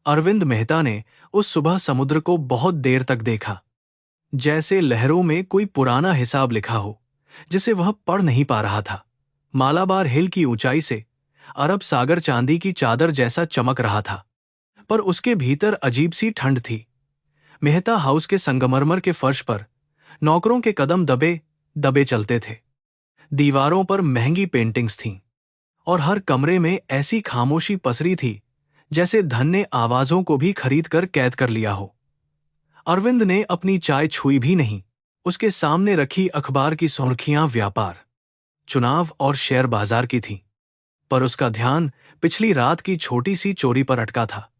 अरविंद मेहता ने उस सुबह समुद्र को बहुत देर तक देखा, जैसे लहरों में कोई पुराना हिसाब लिखा हो जिसे वह पढ़ नहीं पा रहा था। मालाबार हिल की ऊंचाई से अरब सागर चांदी की चादर जैसा चमक रहा था, पर उसके भीतर अजीब सी ठंड थी। मेहता हाउस के संगमरमर के फर्श पर नौकरों के कदम दबे दबे चलते थे। दीवारों पर महंगी पेंटिंग्स थीं और हर कमरे में ऐसी खामोशी पसरी थी जैसे धन ने आवाजों को भी खरीद कर कैद कर लिया हो। अरविंद ने अपनी चाय छुई भी नहीं। उसके सामने रखी अखबार की सुर्खियां व्यापार, चुनाव और शेयर बाजार की थीं, पर उसका ध्यान पिछली रात की छोटी सी चोरी पर अटका था।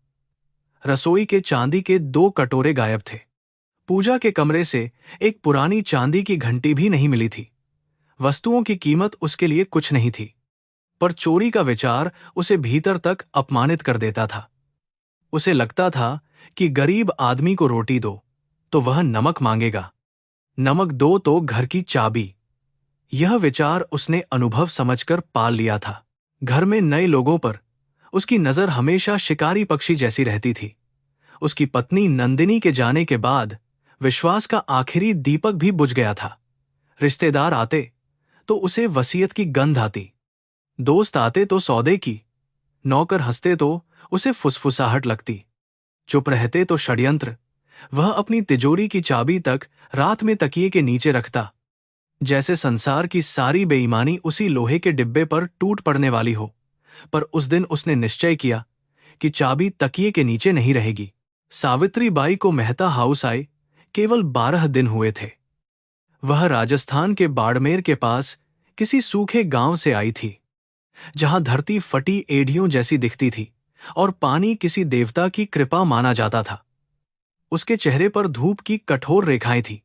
रसोई के चांदी के 2 कटोरे गायब थे। पूजा के कमरे से एक पुरानी चांदी की घंटी भी नहीं मिली थी। वस्तुओं की कीमत उसके लिए कुछ नहीं थी, पर चोरी का विचार उसे भीतर तक अपमानित कर देता था। उसे लगता था कि गरीब आदमी को रोटी दो तो वह नमक मांगेगा, नमक दो तो घर की चाबी। यह विचार उसने अनुभव समझकर पाल लिया था। घर में नए लोगों पर उसकी नजर हमेशा शिकारी पक्षी जैसी रहती थी। उसकी पत्नी नंदिनी के जाने के बाद विश्वास का आखिरी दीपक भी बुझ गया था। रिश्तेदार आते तो उसे वसीयत की गंध आती, दोस्त आते तो सौदे की, नौकर हंसते तो उसे फुसफुसाहट लगती, चुप रहते तो षड्यंत्र। वह अपनी तिजोरी की चाबी तक रात में तकिए के नीचे रखता, जैसे संसार की सारी बेईमानी उसी लोहे के डिब्बे पर टूट पड़ने वाली हो। पर उस दिन उसने निश्चय किया कि चाबी तकिए के नीचे नहीं रहेगी। सावित्री बाई को मेहता हाउस आए केवल 12 दिन हुए थे। वह राजस्थान के बाड़मेर के पास किसी सूखे गांव से आई थी, जहां धरती फटी एड़ियों जैसी दिखती थी और पानी किसी देवता की कृपा माना जाता था। उसके चेहरे पर धूप की कठोर रेखाएं थीं,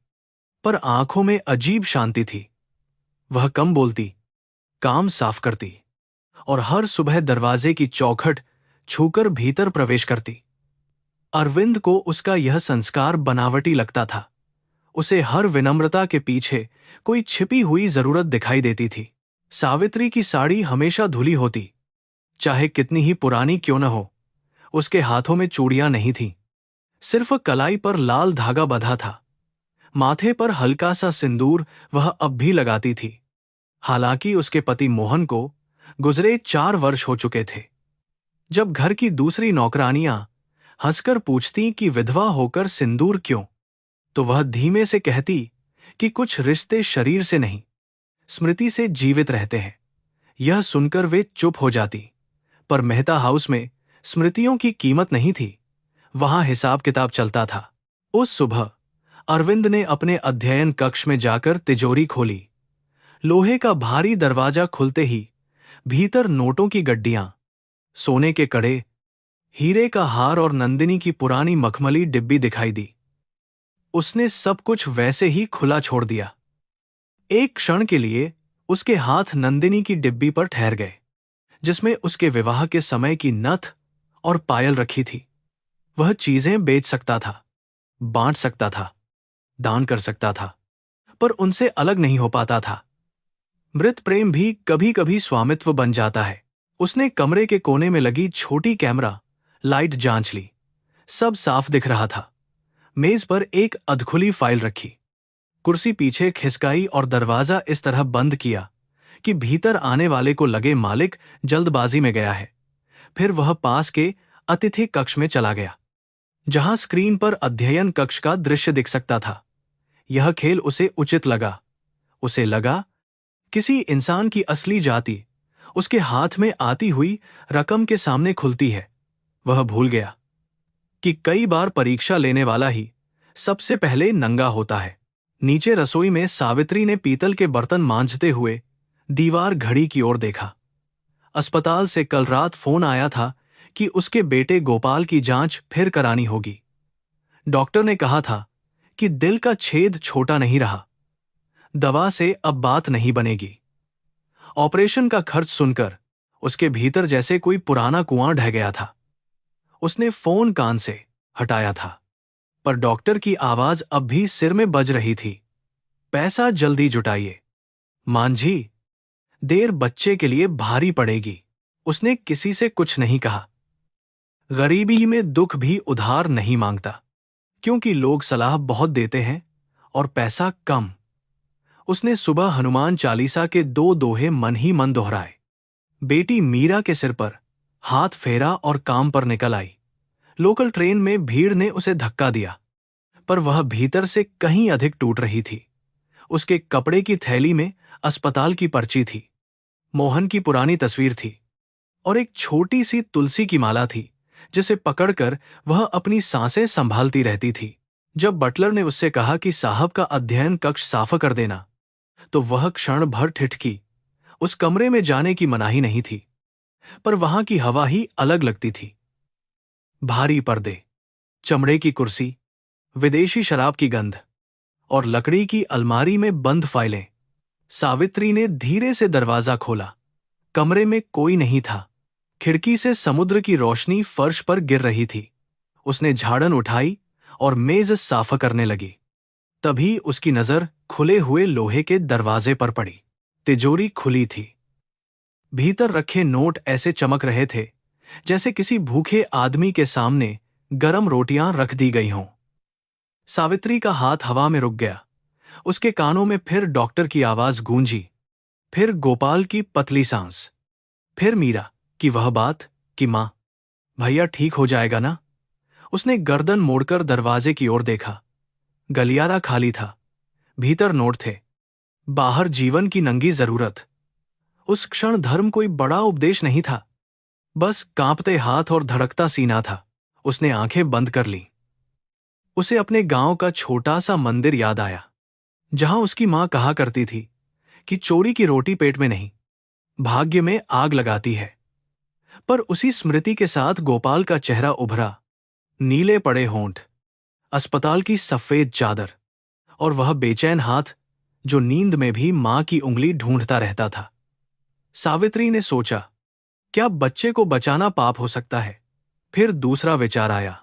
पर आंखों में अजीब शांति थी। वह कम बोलती, काम साफ करती और हर सुबह दरवाजे की चौखट छूकर भीतर प्रवेश करती। अरविंद को उसका यह संस्कार बनावटी लगता था। उसे हर विनम्रता के पीछे कोई छिपी हुई जरूरत दिखाई देती थी। सावित्री की साड़ी हमेशा धुली होती, चाहे कितनी ही पुरानी क्यों न हो। उसके हाथों में चूड़ियां नहीं थीं, सिर्फ कलाई पर लाल धागा बंधा था। माथे पर हल्का सा सिंदूर वह अब भी लगाती थी। हालांकि उसके पति मोहन को गुजरे 4 वर्ष हो चुके थे। जब घर की दूसरी नौकरानियां हंसकर पूछती कि विधवा होकर सिंदूर क्यों, तो वह धीमे से कहती कि कुछ रिश्ते शरीर से नहीं, स्मृति से जीवित रहते हैं। यह सुनकर वे चुप हो जाती, पर मेहता हाउस में स्मृतियों की कीमत नहीं थी, वहां हिसाब किताब चलता था। उस सुबह अरविंद ने अपने अध्ययन कक्ष में जाकर तिजोरी खोली। लोहे का भारी दरवाजा खुलते ही भीतर नोटों की गड्डियां, सोने के कड़े, हीरे का हार और नंदिनी की पुरानी मखमली डिब्बी दिखाई दी। उसने सब कुछ वैसे ही खुला छोड़ दिया। एक क्षण के लिए उसके हाथ नंदिनी की डिब्बी पर ठहर गए, जिसमें उसके विवाह के समय की नथ और पायल रखी थी। वह चीजें बेच सकता था, बांट सकता था, दान कर सकता था, पर उनसे अलग नहीं हो पाता था। मृत प्रेम भी कभी कभी स्वामित्व बन जाता है। उसने कमरे के कोने में लगी छोटी कैमरा लाइट जांच ली। सब साफ दिख रहा था। मेज पर एक अधखुली फाइल रखी, कुर्सी पीछे खिसकाई और दरवाजा इस तरह बंद किया कि भीतर आने वाले को लगे मालिक जल्दबाजी में गया है। फिर वह पास के अतिथि कक्ष में चला गया, जहां स्क्रीन पर अध्ययन कक्ष का दृश्य दिख सकता था। यह खेल उसे उचित लगा। उसे लगा किसी इंसान की असली जाति उसके हाथ में आती हुई रकम के सामने खुलती है। वह भूल गया कि कई बार परीक्षा लेने वाला ही सबसे पहले नंगा होता है। नीचे रसोई में सावित्री ने पीतल के बर्तन मांजते हुए दीवार घड़ी की ओर देखा। अस्पताल से कल रात फोन आया था कि उसके बेटे गोपाल की जांच फिर करानी होगी। डॉक्टर ने कहा था कि दिल का छेद छोटा नहीं रहा, दवा से अब बात नहीं बनेगी। ऑपरेशन का खर्च सुनकर उसके भीतर जैसे कोई पुराना कुआं ढह गया था। उसने फोन कान से हटाया था, पर डॉक्टर की आवाज अब भी सिर में बज रही थी। पैसा जल्दी जुटाइए मांझी, देर बच्चे के लिए भारी पड़ेगी। उसने किसी से कुछ नहीं कहा। गरीबी में दुख भी उधार नहीं मांगता, क्योंकि लोग सलाह बहुत देते हैं और पैसा कम। उसने सुबह हनुमान चालीसा के 2 दोहे मन ही मन दोहराए। बेटी मीरा के सिर पर हाथ फेरा और काम पर निकल आई। लोकल ट्रेन में भीड़ ने उसे धक्का दिया, पर वह भीतर से कहीं अधिक टूट रही थी। उसके कपड़े की थैली में अस्पताल की पर्ची थी, मोहन की पुरानी तस्वीर थी और एक छोटी सी तुलसी की माला थी, जिसे पकड़कर वह अपनी सांसें संभालती रहती थी। जब बटलर ने उससे कहा कि साहब का अध्ययन कक्ष साफ कर देना, तो वह क्षण भर ठिठकी। उस कमरे में जाने की मनाही नहीं थी, पर वहां की हवा ही अलग लगती थी। भारी पर्दे, चमड़े की कुर्सी, विदेशी शराब की गंध और लकड़ी की अलमारी में बंद फाइलें। सावित्री ने धीरे से दरवाजा खोला। कमरे में कोई नहीं था। खिड़की से समुद्र की रोशनी फर्श पर गिर रही थी। उसने झाड़न उठाई और मेज साफ करने लगी। तभी उसकी नजर खुले हुए लोहे के दरवाजे पर पड़ी। तिजोरी खुली थी। भीतर रखे नोट ऐसे चमक रहे थे जैसे किसी भूखे आदमी के सामने गरम रोटियां रख दी गई हों। सावित्री का हाथ हवा में रुक गया। उसके कानों में फिर डॉक्टर की आवाज गूंजी, फिर गोपाल की पतली सांस, फिर मीरा की वह बात कि मां, भैया ठीक हो जाएगा ना। उसने गर्दन मोड़कर दरवाजे की ओर देखा। गलियारा खाली था। भीतर नोट थे, बाहर जीवन की नंगी जरूरत। उस क्षण धर्म कोई बड़ा उपदेश नहीं था, बस कांपते हाथ और धड़कता सीना था। उसने आंखें बंद कर लीं। उसे अपने गांव का छोटा सा मंदिर याद आया, जहां उसकी मां कहा करती थी कि चोरी की रोटी पेट में नहीं, भाग्य में आग लगाती है। पर उसी स्मृति के साथ गोपाल का चेहरा उभरा। नीले पड़े होंठ, अस्पताल की सफेद चादर और वह बेचैन हाथ जो नींद में भी मां की उंगली ढूंढता रहता था। सावित्री ने सोचा, क्या बच्चे को बचाना पाप हो सकता है? फिर दूसरा विचार आया,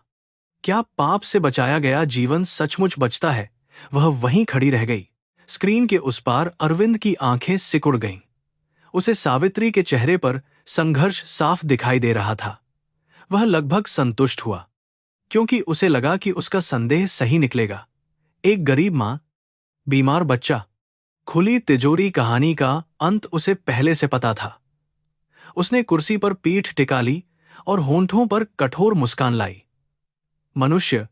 क्या पाप से बचाया गया जीवन सचमुच बचता है? वह वहीं खड़ी रह गई। स्क्रीन के उस पार अरविंद की आंखें सिकुड़ गईं। उसे सावित्री के चेहरे पर संघर्ष साफ दिखाई दे रहा था। वह लगभग संतुष्ट हुआ, क्योंकि उसे लगा कि उसका संदेह सही निकलेगा। एक गरीब मां, बीमार बच्चा, खुली तिजोरी कहानी का अंत उसे पहले से पता था। उसने कुर्सी पर पीठ टिका ली और होंठों पर कठोर मुस्कान लाई। मनुष्य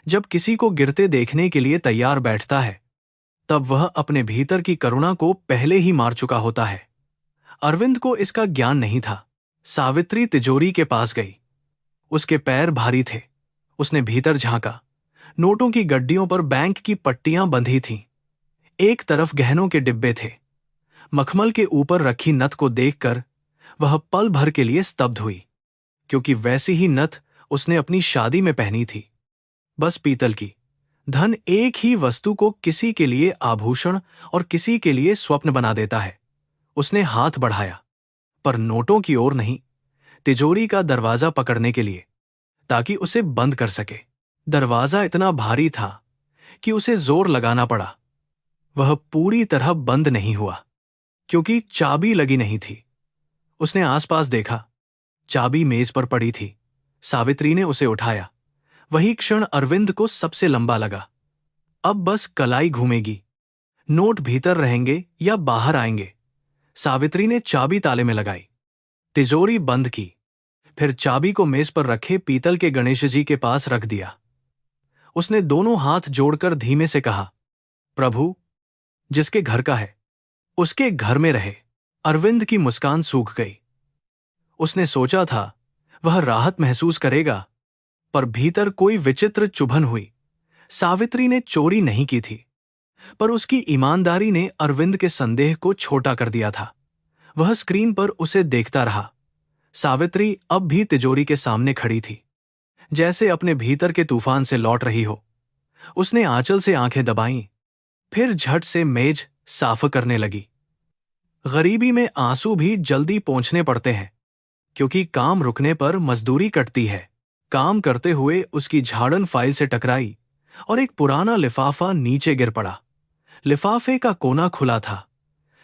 जब किसी को गिरते देखने के लिए तैयार बैठता है, तब वह अपने भीतर की करुणा को पहले ही मार चुका होता है। अरविंद को इसका ज्ञान नहीं था। सावित्री तिजोरी के पास गई। उसके पैर भारी थे। उसने भीतर झांका। नोटों की गड्डियों पर बैंक की पट्टियां बंधी थीं। एक तरफ गहनों के डिब्बे थे। मखमल के ऊपर रखी नथ को देखकर वह पल भर के लिए स्तब्ध हुई, क्योंकि वैसी ही नथ उसने अपनी शादी में पहनी थी, बस पीतल की। धन एक ही वस्तु को किसी के लिए आभूषण और किसी के लिए स्वप्न बना देता है। उसने हाथ बढ़ाया, पर नोटों की ओर नहीं, तिजोरी का दरवाजा पकड़ने के लिए, ताकि उसे बंद कर सके। दरवाजा इतना भारी था कि उसे जोर लगाना पड़ा। वह पूरी तरह बंद नहीं हुआ, क्योंकि चाबी लगी नहीं थी। उसने आसपास देखा। चाबी मेज पर पड़ी थी। सावित्री ने उसे उठाया। वही क्षण अरविंद को सबसे लंबा लगा। अब बस कलाई घूमेगी। नोट भीतर रहेंगे या बाहर आएंगे। सावित्री ने चाबी ताले में लगाई, तिजोरी बंद की, फिर चाबी को मेज पर रखे पीतल के गणेश जी के पास रख दिया। उसने दोनों हाथ जोड़कर धीमे से कहा, प्रभु, जिसके घर का है उसके घर में रहे। अरविंद की मुस्कान सूख गई। उसने सोचा था वह राहत महसूस करेगा, पर भीतर कोई विचित्र चुभन हुई। सावित्री ने चोरी नहीं की थी, पर उसकी ईमानदारी ने अरविंद के संदेह को छोटा कर दिया था। वह स्क्रीन पर उसे देखता रहा। सावित्री अब भी तिजोरी के सामने खड़ी थी, जैसे अपने भीतर के तूफान से लौट रही हो। उसने आंचल से आंखें दबाईं, फिर झट से मेज साफ करने लगी। गरीबी में आंसू भी जल्दी पोंछने पड़ते हैं, क्योंकि काम रुकने पर मजदूरी कटती है। काम करते हुए उसकी झाड़न फाइल से टकराई और एक पुराना लिफाफा नीचे गिर पड़ा। लिफाफे का कोना खुला था।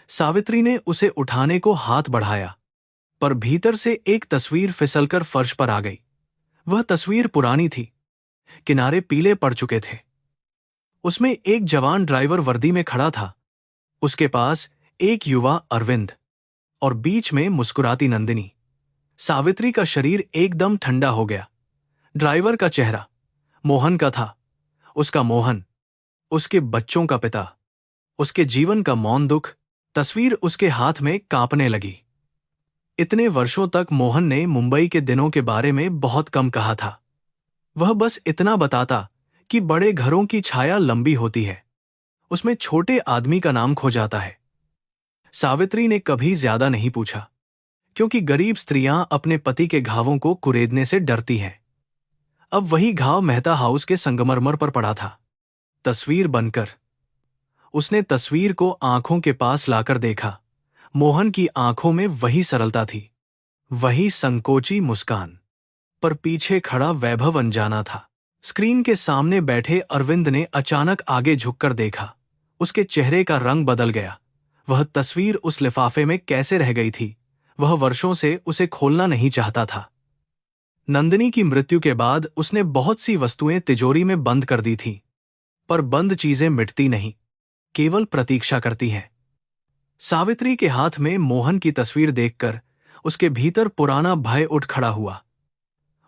सावित्री ने उसे उठाने को हाथ बढ़ाया, पर भीतर से एक तस्वीर फिसलकर फर्श पर आ गई। वह तस्वीर पुरानी थी, किनारे पीले पड़ चुके थे। उसमें एक जवान ड्राइवर वर्दी में खड़ा था, उसके पास एक युवा अरविंद और बीच में मुस्कुराती नंदिनी। सावित्री का शरीर एकदम ठंडा हो गया। ड्राइवर का चेहरा मोहन का था, उसका मोहन, उसके बच्चों का पिता, उसके जीवन का मौन दुख। तस्वीर उसके हाथ में कांपने लगी। इतने वर्षों तक मोहन ने मुंबई के दिनों के बारे में बहुत कम कहा था। वह बस इतना बताता कि बड़े घरों की छाया लंबी होती है, उसमें छोटे आदमी का नाम खो जाता है। सावित्री ने कभी ज्यादा नहीं पूछा, क्योंकि गरीब स्त्रियां अपने पति के घावों को कुरेदने से डरती हैं। अब वही घाव मेहता हाउस के संगमरमर पर पड़ा था, तस्वीर बनकर। उसने तस्वीर को आंखों के पास लाकर देखा। मोहन की आंखों में वही सरलता थी, वही संकोची मुस्कान, पर पीछे खड़ा वैभव अनजाना था। स्क्रीन के सामने बैठे अरविंद ने अचानक आगे झुककर देखा। उसके चेहरे का रंग बदल गया। वह तस्वीर उस लिफाफे में कैसे रह गई थी, वह वर्षों से उसे खोलना नहीं चाहता था। नंदिनी की मृत्यु के बाद उसने बहुत सी वस्तुएं तिजोरी में बंद कर दी थीं, पर बंद चीजें मिटती नहीं, केवल प्रतीक्षा करती हैं। सावित्री के हाथ में मोहन की तस्वीर देखकर उसके भीतर पुराना भय उठ खड़ा हुआ।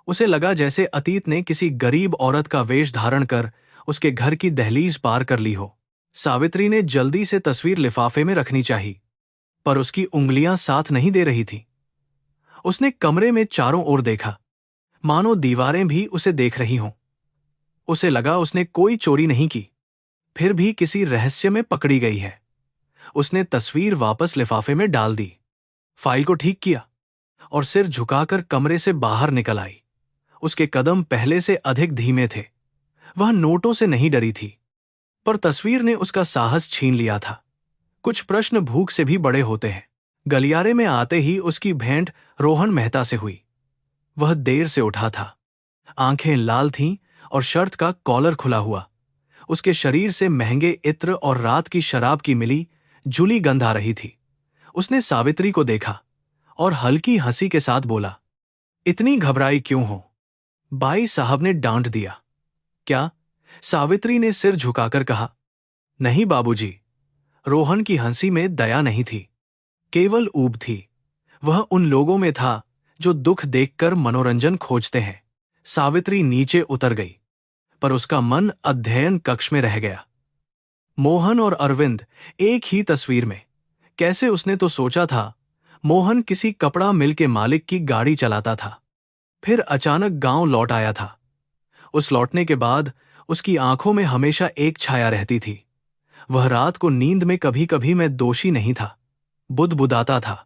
उसे लगा जैसे अतीत ने किसी गरीब औरत का वेश धारण कर उसके घर की दहलीज पार कर ली हो। सावित्री ने जल्दी से तस्वीर लिफाफे में रखनी चाहिए, पर उसकी उंगलियां साथ नहीं दे रही थी। उसने कमरे में चारों ओर देखा, मानो दीवारें भी उसे देख रही हों। उसे लगा उसने कोई चोरी नहीं की, फिर भी किसी रहस्य में पकड़ी गई है। उसने तस्वीर वापस लिफाफे में डाल दी, फाइल को ठीक किया और सिर झुकाकर कमरे से बाहर निकल आई। उसके कदम पहले से अधिक धीमे थे। वह नोटों से नहीं डरी थी, पर तस्वीर ने उसका साहस छीन लिया था। कुछ प्रश्न भूख से भी बड़े होते हैं। गलियारे में आते ही उसकी भेंट रोहन मेहता से हुई। वह देर से उठा था, आंखें लाल थीं और शर्ट का कॉलर खुला हुआ। उसके शरीर से महंगे इत्र और रात की शराब की मिली जुली गंध आ रही थी। उसने सावित्री को देखा और हल्की हंसी के साथ बोला, इतनी घबराई क्यों हो? बाई साहब ने डांट दिया। क्या? सावित्री ने सिर झुकाकर कहा। नहीं बाबूजी। रोहन की हंसी में दया नहीं थी, केवल ऊब थी। वह उन लोगों में था जो दुख देखकर मनोरंजन खोजते हैं। सावित्री नीचे उतर गई, पर उसका मन अध्ययन कक्ष में रह गया। मोहन और अरविंद एक ही तस्वीर में। कैसे उसने तो सोचा था मोहन किसी कपड़ा मिल के मालिक की गाड़ी चलाता था, फिर अचानक गांव लौट आया था। उस लौटने के बाद उसकी आंखों में हमेशा एक छाया रहती थी। वह रात को नींद में कभी कभी मैं दोषी नहीं था, बुदबुदाता था।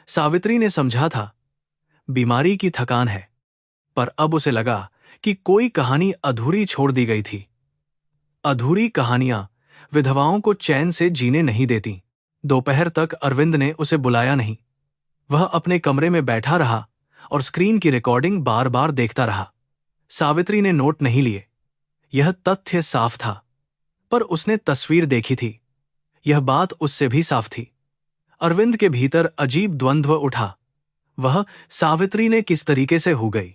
सावित्री ने समझा था बीमारी की थकान है, पर अब उसे लगा कि कोई कहानी अधूरी छोड़ दी गई थी। अधूरी कहानियां विधवाओं को चैन से जीने नहीं देती। दोपहर तक अरविंद ने उसे बुलाया नहीं। वह अपने कमरे में बैठा रहा और स्क्रीन की रिकॉर्डिंग बार बार देखता रहा। सावित्री ने नोट नहीं लिए, यह तथ्य साफ था, पर उसने तस्वीर देखी थी, यह बात उससे भी साफ थी। अरविंद के भीतर अजीब द्वंद्व उठा। वह सावित्री ने किस तरीके से हो गई,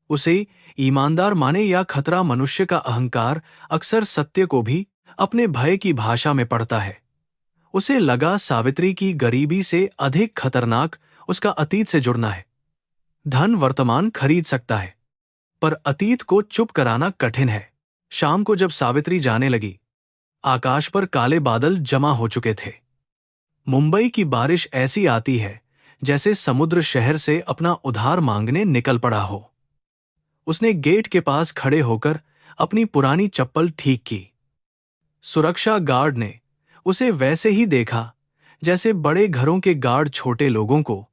उसे ईमानदार माने या खतरा। मनुष्य का अहंकार अक्सर सत्य को भी अपने भय की भाषा में पढ़ता है। उसे लगा सावित्री की गरीबी से अधिक खतरनाक उसका अतीत से जुड़ना है। धन वर्तमान खरीद सकता है, पर अतीत को चुप कराना कठिन है। शाम को जब सावित्री जाने लगी, आकाश पर काले बादल जमा हो चुके थे। मुंबई की बारिश ऐसी आती है जैसे समुद्र शहर से अपना उधार मांगने निकल पड़ा हो। उसने गेट के पास खड़े होकर अपनी पुरानी चप्पल ठीक की। सुरक्षा गार्ड ने उसे वैसे ही देखा जैसे बड़े घरों के गार्ड छोटे लोगों को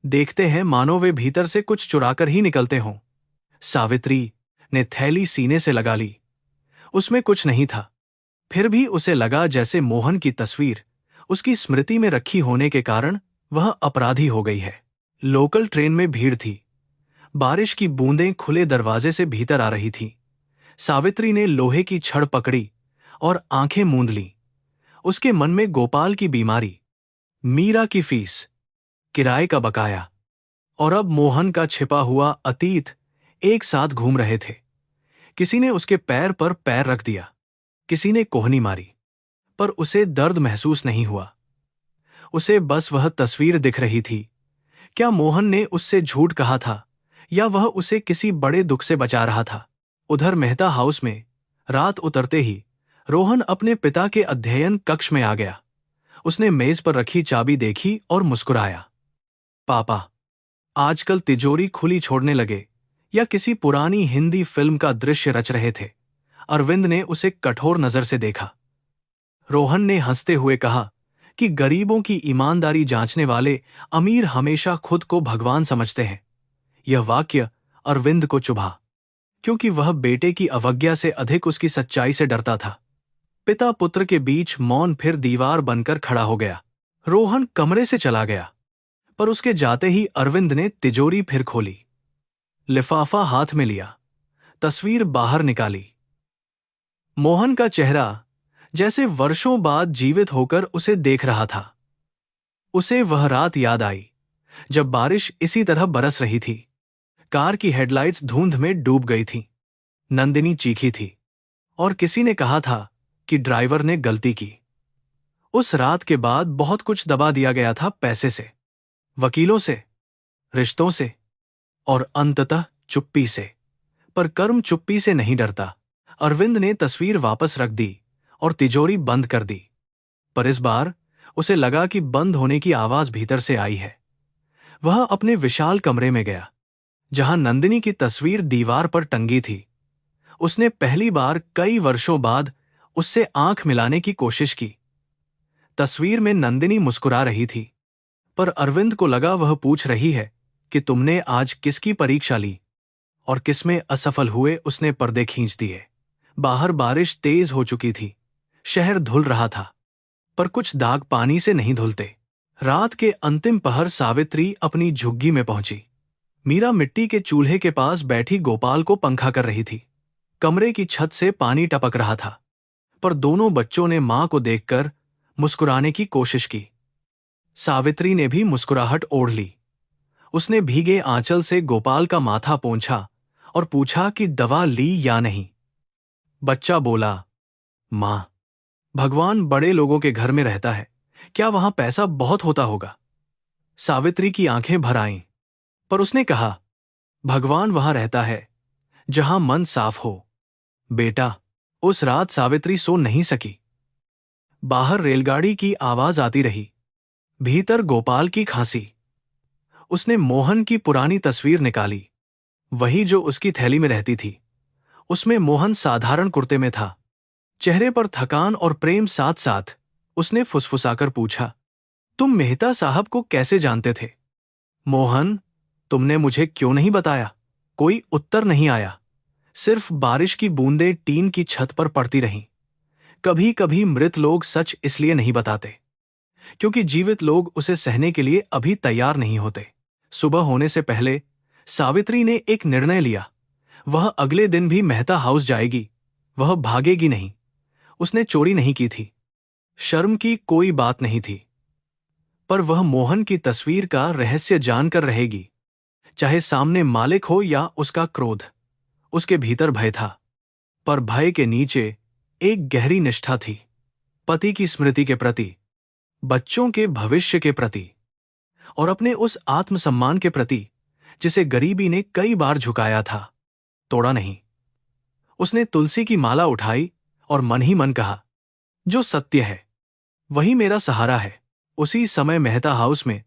देखते हैं, मानो वे भीतर से कुछ चुराकर ही निकलते हों। सावित्री ने थैली सीने से लगा ली। उसमें कुछ नहीं था, फिर भी उसे लगा जैसे मोहन की तस्वीर उसकी स्मृति में रखी होने के कारण वह अपराधी हो गई है। लोकल ट्रेन में भीड़ थी। बारिश की बूंदें खुले दरवाजे से भीतर आ रही थीं। सावित्री ने लोहे की छड़ पकड़ी और आंखें मूंद लीं। उसके मन में गोपाल की बीमारी, मीरा की फीस, किराए का बकाया और अब मोहन का छिपा हुआ अतीत एक साथ घूम रहे थे। किसी ने उसके पैर पर पैर रख दिया, किसी ने कोहनी मारी, पर उसे दर्द महसूस नहीं हुआ। उसे बस वह तस्वीर दिख रही थी। क्या मोहन ने उससे झूठ कहा था, या वह उसे किसी बड़े दुख से बचा रहा था? उधर मेहता हाउस में रात उतरते ही रोहन अपने पिता के अध्ययन कक्ष में आ गया। उसने मेज पर रखी चाबी देखी और मुस्कुराया। पापा, आजकल तिजोरी खुली छोड़ने लगे या किसी पुरानी हिंदी फिल्म का दृश्य रच रहे थे? अरविंद ने उसे कठोर नजर से देखा। रोहन ने हंसते हुए कहा कि गरीबों की ईमानदारी जांचने वाले अमीर हमेशा खुद को भगवान समझते हैं। यह वाक्य अरविंद को चुभा, क्योंकि वह बेटे की अवज्ञा से अधिक उसकी सच्चाई से डरता था। पिता पुत्र के बीच मौन फिर दीवार बनकर खड़ा हो गया। रोहन कमरे से चला गया, पर उसके जाते ही अरविंद ने तिजोरी फिर खोली, लिफाफा हाथ में लिया, तस्वीर बाहर निकाली। मोहन का चेहरा जैसे वर्षों बाद जीवित होकर उसे देख रहा था। उसे वह रात याद आई जब बारिश इसी तरह बरस रही थी। कार की हेडलाइट्स धुंध में डूब गई थीं। नंदिनी चीखी थी और किसी ने कहा था कि ड्राइवर ने गलती की। उस रात के बाद बहुत कुछ दबा दिया गया था, पैसे से, वकीलों से, रिश्तों से और अंततः चुप्पी से। पर कर्म चुप्पी से नहीं डरता। अरविंद ने तस्वीर वापस रख दी और तिजोरी बंद कर दी। पर इस बार उसे लगा कि बंद होने की आवाज भीतर से आई है। वह अपने विशाल कमरे में गया, जहां नंदिनी की तस्वीर दीवार पर टंगी थी। उसने पहली बार कई वर्षों बाद उससे आंख मिलाने की कोशिश की। तस्वीर में नंदिनी मुस्कुरा रही थी, पर अरविंद को लगा वह पूछ रही है कि तुमने आज किसकी परीक्षा ली और किसमें असफल हुए। उसने पर्दे खींच दिए। बाहर बारिश तेज हो चुकी थी। शहर धुल रहा था, पर कुछ दाग पानी से नहीं धुलते। रात के अंतिम पहर सावित्री अपनी झुग्गी में पहुंची। मीरा मिट्टी के चूल्हे के पास बैठी गोपाल को पंखा कर रही थी। कमरे की छत से पानी टपक रहा था, पर दोनों बच्चों ने मां को देखकर मुस्कुराने की कोशिश की। सावित्री ने भी मुस्कुराहट ओढ़ ली। उसने भीगे आंचल से गोपाल का माथा पोंछा और पूछा कि दवा ली या नहीं। बच्चा बोला, मां, भगवान बड़े लोगों के घर में रहता है, क्या वहां पैसा बहुत होता होगा? सावित्री की आंखें भर आईं, पर उसने कहा, भगवान वहां रहता है जहां मन साफ हो। बेटा, उस रात सावित्री सो नहीं सकी। बाहर रेलगाड़ी की आवाज आती रही, भीतर गोपाल की खांसी। उसने मोहन की पुरानी तस्वीर निकाली, वही जो उसकी थैली में रहती थी। उसमें मोहन साधारण कुर्ते में था, चेहरे पर थकान और प्रेम साथ साथ। उसने फुसफुसाकर पूछा, तुम मेहता साहब को कैसे जानते थे? मोहन, तुमने मुझे क्यों नहीं बताया? कोई उत्तर नहीं आया। सिर्फ बारिश की बूंदें टीन की छत पर पड़ती रहीं। कभी कभी मृत लोग सच इसलिए नहीं बताते क्योंकि जीवित लोग उसे सहने के लिए अभी तैयार नहीं होते। सुबह होने से पहले सावित्री ने एक निर्णय लिया। वह अगले दिन भी मेहता हाउस जाएगी। वह भागेगी नहीं। उसने चोरी नहीं की थी, शर्म की कोई बात नहीं थी, पर वह मोहन की तस्वीर का रहस्य जानकर रहेगी, चाहे सामने मालिक हो या उसका क्रोध। उसके भीतर भय था, पर भय के नीचे एक गहरी निष्ठा थी, पति की स्मृति के प्रति, बच्चों के भविष्य के प्रति और अपने उस आत्मसम्मान के प्रति जिसे गरीबी ने कई बार झुकाया था, तोड़ा नहीं। उसने तुलसी की माला उठाई और मन ही मन कहा, जो सत्य है वही मेरा सहारा है। उसी समय मेहता हाउस में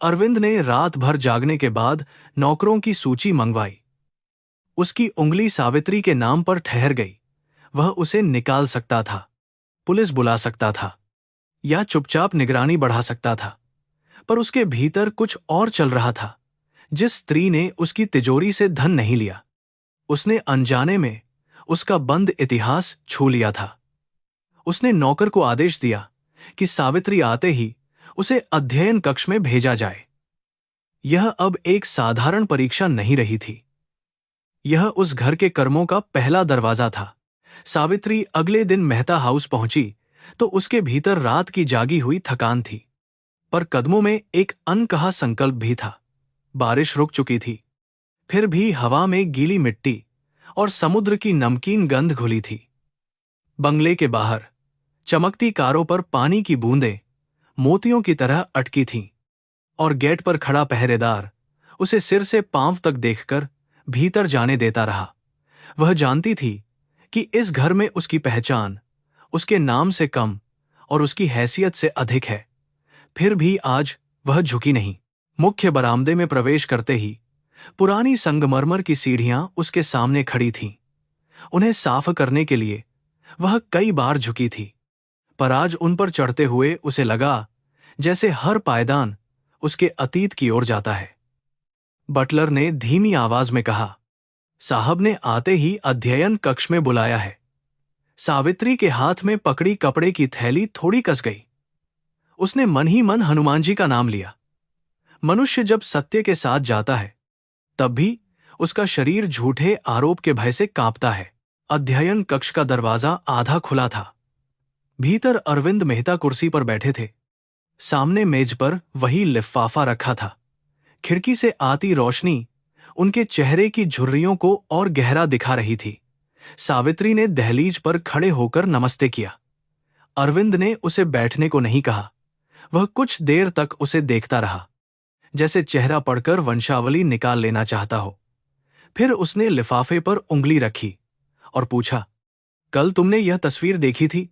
अरविंद ने रात भर जागने के बाद नौकरों की सूची मंगवाई। उसकी उंगली सावित्री के नाम पर ठहर गई। वह उसे निकाल सकता था, पुलिस बुला सकता था या चुपचाप निगरानी बढ़ा सकता था, पर उसके भीतर कुछ और चल रहा था। जिस स्त्री ने उसकी तिजोरी से धन नहीं लिया, उसने अनजाने में उसका बंद इतिहास छू लिया था। उसने नौकर को आदेश दिया कि सावित्री आते ही उसे अध्ययन कक्ष में भेजा जाए। यह अब एक साधारण परीक्षा नहीं रही थी, यह उस घर के कर्मों का पहला दरवाजा था। सावित्री अगले दिन मेहता हाउस पहुंची तो उसके भीतर रात की जागी हुई थकान थी, पर कदमों में एक अनकहा संकल्प भी था। बारिश रुक चुकी थी, फिर भी हवा में गीली मिट्टी और समुद्र की नमकीन गंध घुली थी। बंगले के बाहर चमकती कारों पर पानी की बूंदें मोतियों की तरह अटकी थीं और गेट पर खड़ा पहरेदार उसे सिर से पांव तक देखकर भीतर जाने देता रहा। वह जानती थी कि इस घर में उसकी पहचान उसके नाम से कम और उसकी हैसियत से अधिक है। फिर भी आज वह झुकी नहीं। मुख्य बरामदे में प्रवेश करते ही पुरानी संगमरमर की सीढ़ियां उसके सामने खड़ी थीं। उन्हें साफ करने के लिए वह कई बार झुकी थी, पर आज उन पर चढ़ते हुए उसे लगा जैसे हर पायदान उसके अतीत की ओर जाता है। बटलर ने धीमी आवाज में कहा, साहब ने आते ही अध्ययन कक्ष में बुलाया है। सावित्री के हाथ में पकड़ी कपड़े की थैली थोड़ी कस गई। उसने मन ही मन हनुमान जी का नाम लिया। मनुष्य जब सत्य के साथ जाता है तब भी उसका शरीर झूठे आरोप के भय से कांपता है। अध्ययन कक्ष का दरवाजा आधा खुला था। भीतर अरविंद मेहता कुर्सी पर बैठे थे। सामने मेज पर वही लिफाफा रखा था। खिड़की से आती रोशनी उनके चेहरे की झुर्रियों को और गहरा दिखा रही थी। सावित्री ने दहलीज पर खड़े होकर नमस्ते किया। अरविंद ने उसे बैठने को नहीं कहा। वह कुछ देर तक उसे देखता रहा, जैसे चेहरा पढ़कर वंशावली निकाल लेना चाहता हो। फिर उसने लिफाफे पर उंगली रखी और पूछा, कल तुमने यह तस्वीर देखी थी?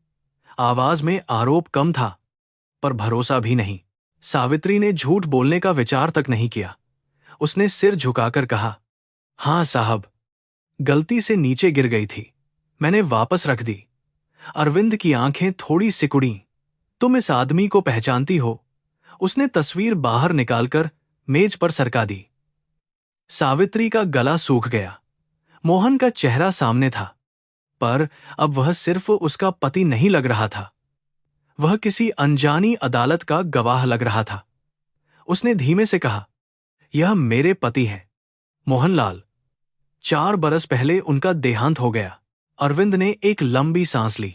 आवाज में आरोप कम था, पर भरोसा भी नहीं। सावित्री ने झूठ बोलने का विचार तक नहीं किया। उसने सिर झुकाकर कहा, हां साहब, गलती से नीचे गिर गई थी, मैंने वापस रख दी। अरविंद की आंखें थोड़ी सिकुड़ी। तुम इस आदमी को पहचानती हो? उसने तस्वीर बाहर निकालकर मेज पर सरका दी। सावित्री का गला सूख गया। मोहन का चेहरा सामने था, पर अब वह सिर्फ उसका पति नहीं लग रहा था। वह किसी अनजानी अदालत का गवाह लग रहा था। उसने धीमे से कहा, यह मेरे पति हैं, मोहनलाल। 4 बरस पहले उनका देहांत हो गया। अरविंद ने एक लंबी सांस ली,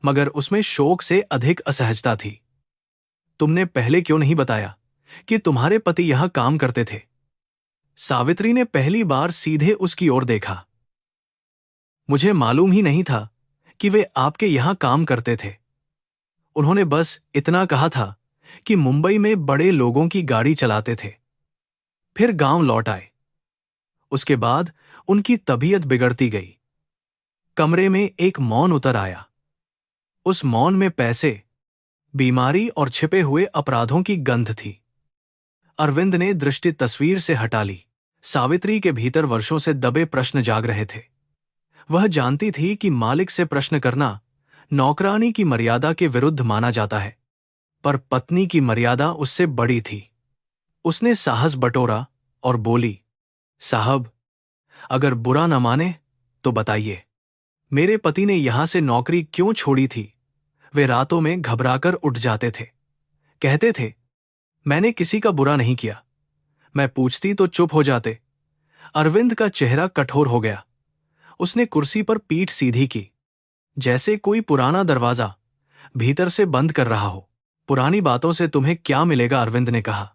मगर उसमें शोक से अधिक असहजता थी। तुमने पहले क्यों नहीं बताया कि तुम्हारे पति यहां काम करते थे? सावित्री ने पहली बार सीधे उसकी ओर देखा। मुझे मालूम ही नहीं था कि वे आपके यहां काम करते थे। उन्होंने बस इतना कहा था कि मुंबई में बड़े लोगों की गाड़ी चलाते थे, फिर गांव लौट आए। उसके बाद उनकी तबीयत बिगड़ती गई। कमरे में एक मौन उतर आया। उस मौन में पैसे, बीमारी और छिपे हुए अपराधों की गंध थी। अरविंद ने दृष्टि तस्वीर से हटा ली। सावित्री के भीतर वर्षों से दबे प्रश्न जाग रहे थे। वह जानती थी कि मालिक से प्रश्न करना नौकरानी की मर्यादा के विरुद्ध माना जाता है, पर पत्नी की मर्यादा उससे बड़ी थी। उसने साहस बटोरा और बोली, साहब, अगर बुरा न माने तो बताइए, मेरे पति ने यहां से नौकरी क्यों छोड़ी थी? वे रातों में घबराकर उठ जाते थे, कहते थे, मैंने किसी का बुरा नहीं किया। मैं पूछती तो चुप हो जाते। अरविंद का चेहरा कठोर हो गया। उसने कुर्सी पर पीठ सीधी की, जैसे कोई पुराना दरवाजा भीतर से बंद कर रहा हो। पुरानी बातों से तुम्हें क्या मिलेगा? अरविंद ने कहा।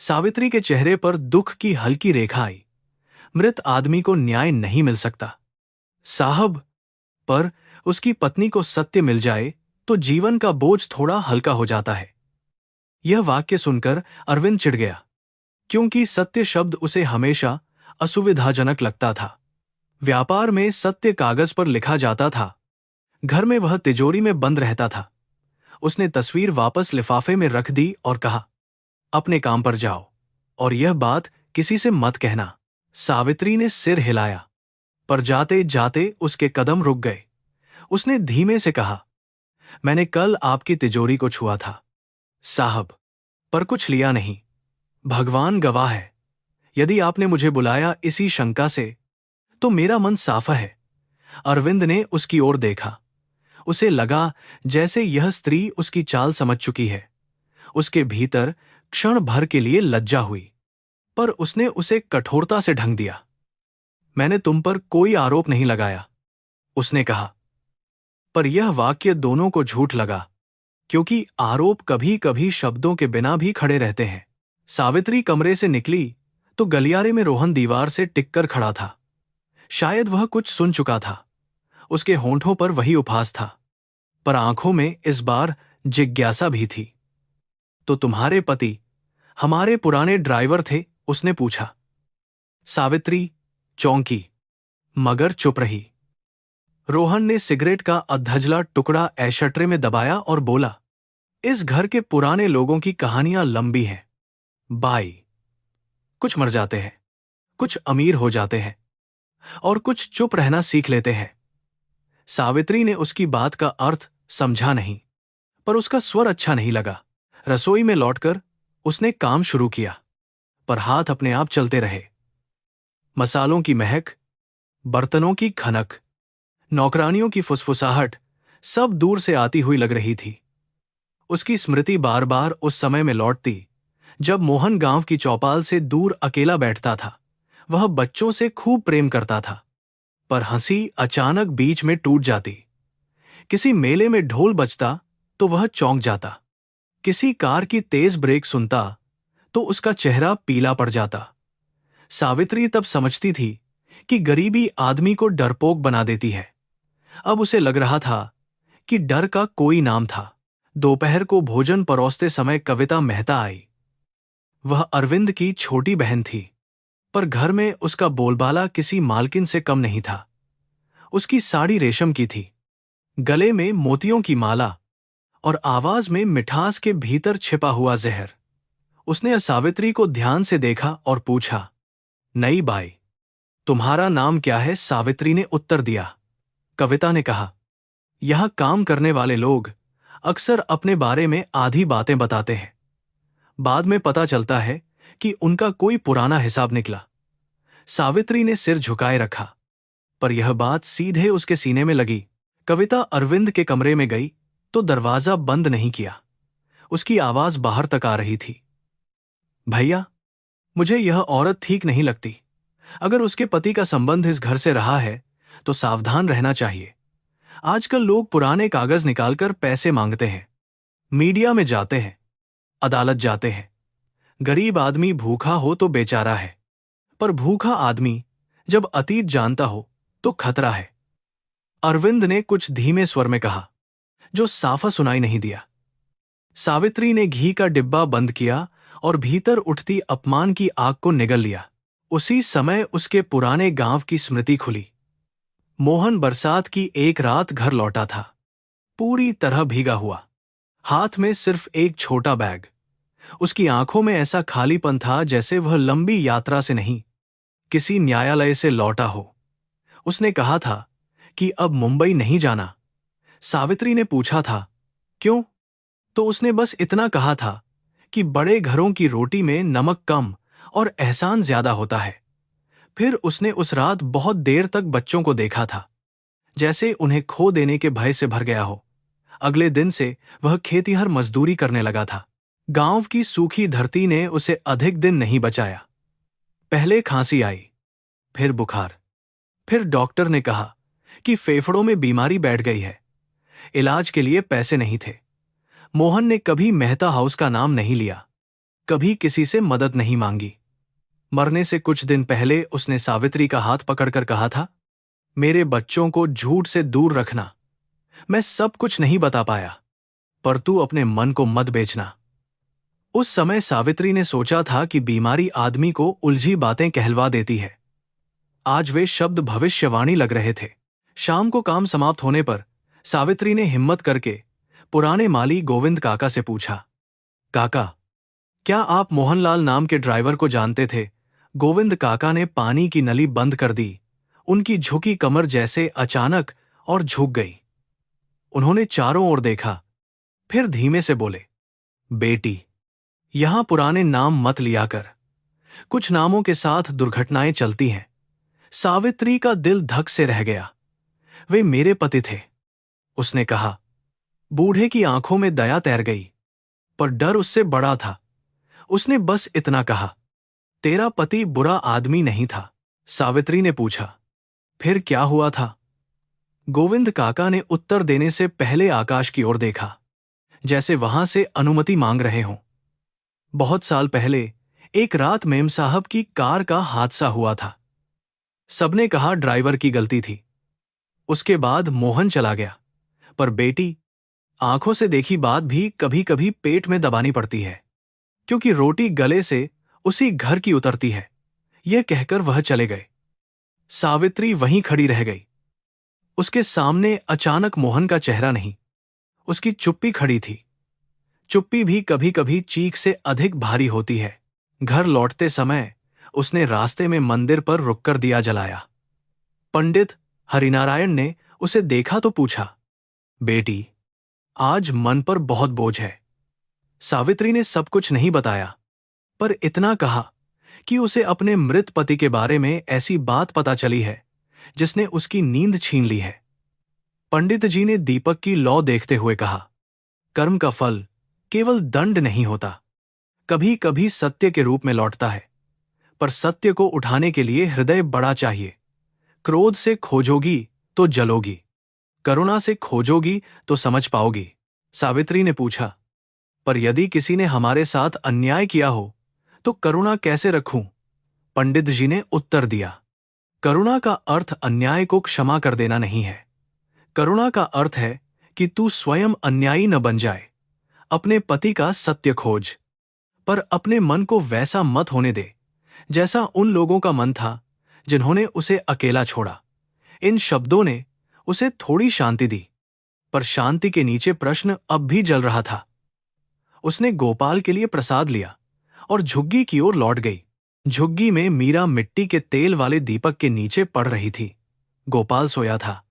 सावित्री के चेहरे पर दुख की हल्की रेखा आई। मृत आदमी को न्याय नहीं मिल सकता साहब, पर उसकी पत्नी को सत्य मिल जाए तो जीवन का बोझ थोड़ा हल्का हो जाता है। यह वाक्य सुनकर अरविंद चिढ़ गया, क्योंकि सत्य शब्द उसे हमेशा असुविधाजनक लगता था। व्यापार में सत्य कागज पर लिखा जाता था, घर में वह तिजोरी में बंद रहता था। उसने तस्वीर वापस लिफाफे में रख दी और कहा, अपने काम पर जाओ और यह बात किसी से मत कहना। सावित्री ने सिर हिलाया, पर जाते जाते उसके कदम रुक गए। उसने धीमे से कहा, मैंने कल आपकी तिजोरी को छुआ था साहब, पर कुछ लिया नहीं। भगवान गवाह है, यदि आपने मुझे बुलाया इसी शंका से तो मेरा मन साफ है। अरविंद ने उसकी ओर देखा। उसे लगा जैसे यह स्त्री उसकी चाल समझ चुकी है। उसके भीतर क्षण भर के लिए लज्जा हुई, पर उसने उसे कठोरता से ढंग दिया। मैंने तुम पर कोई आरोप नहीं लगाया, उसने कहा। पर यह वाक्य दोनों को झूठ लगा, क्योंकि आरोप कभी कभी शब्दों के बिना भी खड़े रहते हैं। सावित्री कमरे से निकली तो गलियारे में रोहन दीवार से टिककर खड़ा था। शायद वह कुछ सुन चुका था। उसके होंठों पर वही उपहास था, पर आंखों में इस बार जिज्ञासा भी थी। तो तुम्हारे पति हमारे पुराने ड्राइवर थे? उसने पूछा। सावित्री चौंकी, मगर चुप रही। रोहन ने सिगरेट का अधजला टुकड़ा ऐशट्रे में दबाया और बोला, इस घर के पुराने लोगों की कहानियां लंबी हैं बाई। कुछ मर जाते हैं, कुछ अमीर हो जाते हैं, और कुछ चुप रहना सीख लेते हैं। सावित्री ने उसकी बात का अर्थ समझा नहीं, पर उसका स्वर अच्छा नहीं लगा। रसोई में लौटकर उसने काम शुरू किया, पर हाथ अपने आप चलते रहे। मसालों की महक, बर्तनों की खनक, नौकरानियों की फुसफुसाहट सब दूर से आती हुई लग रही थी। उसकी स्मृति बार बार उस समय में लौटती जब मोहन गांव की चौपाल से दूर अकेला बैठता था। वह बच्चों से खूब प्रेम करता था, पर हंसी अचानक बीच में टूट जाती। किसी मेले में ढोल बजता तो वह चौंक जाता। किसी कार की तेज ब्रेक सुनता तो उसका चेहरा पीला पड़ जाता। सावित्री तब समझती थी कि गरीबी आदमी को डरपोक बना देती है। अब उसे लग रहा था कि डर का कोई नाम था। दोपहर को भोजन परोसते समय कविता मेहता आई। वह अरविंद की छोटी बहन थी, पर घर में उसका बोलबाला किसी मालकिन से कम नहीं था। उसकी साड़ी रेशम की थी, गले में मोतियों की माला, और आवाज में मिठास के भीतर छिपा हुआ जहर। उसने सावित्री को ध्यान से देखा और पूछा, नई बाई, तुम्हारा नाम क्या है? सावित्री ने उत्तर दिया। कविता ने कहा, यहां काम करने वाले लोग अक्सर अपने बारे में आधी बातें बताते हैं। बाद में पता चलता है कि उनका कोई पुराना हिसाब निकला। सावित्री ने सिर झुकाए रखा, पर यह बात सीधे उसके सीने में लगी। कविता अरविंद के कमरे में गई तो दरवाजा बंद नहीं किया। उसकी आवाज बाहर तक आ रही थी, भैया, मुझे यह औरत ठीक नहीं लगती। अगर उसके पति का संबंध इस घर से रहा है तो सावधान रहना चाहिए। आजकल लोग पुराने कागज निकालकर पैसे मांगते हैं, मीडिया में जाते हैं, अदालत जाते हैं। गरीब आदमी भूखा हो तो बेचारा है, पर भूखा आदमी जब अतीत जानता हो तो खतरा है। अरविंद ने कुछ धीमे स्वर में कहा, जो साफा सुनाई नहीं दिया। सावित्री ने घी का डिब्बा बंद किया और भीतर उठती अपमान की आग को निगल लिया। उसी समय उसके पुराने गांव की स्मृति खुली। मोहन बरसात की एक रात घर लौटा था, पूरी तरह भीगा हुआ, हाथ में सिर्फ एक छोटा बैग। उसकी आंखों में ऐसा खालीपन था जैसे वह लंबी यात्रा से नहीं, किसी न्यायालय से लौटा हो। उसने कहा था कि अब मुंबई नहीं जाना। सावित्री ने पूछा था, क्यों? तो उसने बस इतना कहा था कि बड़े घरों की रोटी में नमक कम और एहसान ज्यादा होता है। फिर उसने उस रात बहुत देर तक बच्चों को देखा था, जैसे उन्हें खो देने के भय से भर गया हो। अगले दिन से वह खेतिहर मजदूरी करने लगा था। गांव की सूखी धरती ने उसे अधिक दिन नहीं बचाया। पहले खांसी आई, फिर बुखार, फिर डॉक्टर ने कहा कि फेफड़ों में बीमारी बैठ गई है। इलाज के लिए पैसे नहीं थे। मोहन ने कभी मेहता हाउस का नाम नहीं लिया, कभी किसी से मदद नहीं मांगी। मरने से कुछ दिन पहले उसने सावित्री का हाथ पकड़कर कहा था, मेरे बच्चों को झूठ से दूर रखना। मैं सब कुछ नहीं बता पाया, पर तू अपने मन को मत बेचना। उस समय सावित्री ने सोचा था कि बीमारी आदमी को उलझी बातें कहलवा देती है। आज वे शब्द भविष्यवाणी लग रहे थे। शाम को काम समाप्त होने पर सावित्री ने हिम्मत करके पुराने माली गोविंद काका से पूछा, काका, क्या आप मोहनलाल नाम के ड्राइवर को जानते थे? गोविंद काका ने पानी की नली बंद कर दी। उनकी झुकी कमर जैसे अचानक और झुक गई। उन्होंने चारों ओर देखा, फिर धीमे से बोले, बेटी, यहां पुराने नाम मत लिया कर। कुछ नामों के साथ दुर्घटनाएं चलती हैं। सावित्री का दिल धक से रह गया। वे मेरे पति थे, उसने कहा। बूढ़े की आंखों में दया तैर गई, पर डर उससे बड़ा था। उसने बस इतना कहा, तेरा पति बुरा आदमी नहीं था। सावित्री ने पूछा, फिर क्या हुआ था? गोविंद काका ने उत्तर देने से पहले आकाश की ओर देखा, जैसे वहां से अनुमति मांग रहे हों। बहुत साल पहले एक रात मेम साहब की कार का हादसा हुआ था। सबने कहा ड्राइवर की गलती थी। उसके बाद मोहन चला गया। पर बेटी, आंखों से देखी बात भी कभी कभी पेट में दबानी पड़ती है, क्योंकि रोटी गले से उसी घर की उतरती है। यह कहकर वह चले गए। सावित्री वहीं खड़ी रह गई। उसके सामने अचानक मोहन का चेहरा नहीं, उसकी चुप्पी खड़ी थी। चुप्पी भी कभी कभी चीख से अधिक भारी होती है। घर लौटते समय उसने रास्ते में मंदिर पर रुककर दिया जलाया। पंडित हरिनारायण ने उसे देखा तो पूछा, बेटी, आज मन पर बहुत बोझ है। सावित्री ने सब कुछ नहीं बताया, पर इतना कहा कि उसे अपने मृत पति के बारे में ऐसी बात पता चली है जिसने उसकी नींद छीन ली है। पंडित जी ने दीपक की लौ देखते हुए कहा, कर्म का फल केवल दंड नहीं होता, कभी कभी सत्य के रूप में लौटता है। पर सत्य को उठाने के लिए हृदय बड़ा चाहिए। क्रोध से खोजोगी तो जलोगी, करुणा से खोजोगी तो समझ पाओगी। सावित्री ने पूछा, पर यदि किसी ने हमारे साथ अन्याय किया हो तो करुणा कैसे रखूं? पंडित जी ने उत्तर दिया, करुणा का अर्थ अन्याय को क्षमा कर देना नहीं है। करुणा का अर्थ है कि तू स्वयं अन्यायी न बन जाए। अपने पति का सत्य खोज, पर अपने मन को वैसा मत होने दे जैसा उन लोगों का मन था जिन्होंने उसे अकेला छोड़ा। इन शब्दों ने उसे थोड़ी शांति दी, पर शांति के नीचे प्रश्न अब भी जल रहा था। उसने गोपाल के लिए प्रसाद लिया और झुग्गी की ओर लौट गई। झुग्गी में मीरा मिट्टी के तेल वाले दीपक के नीचे पड़ रही थी। गोपाल सोया था,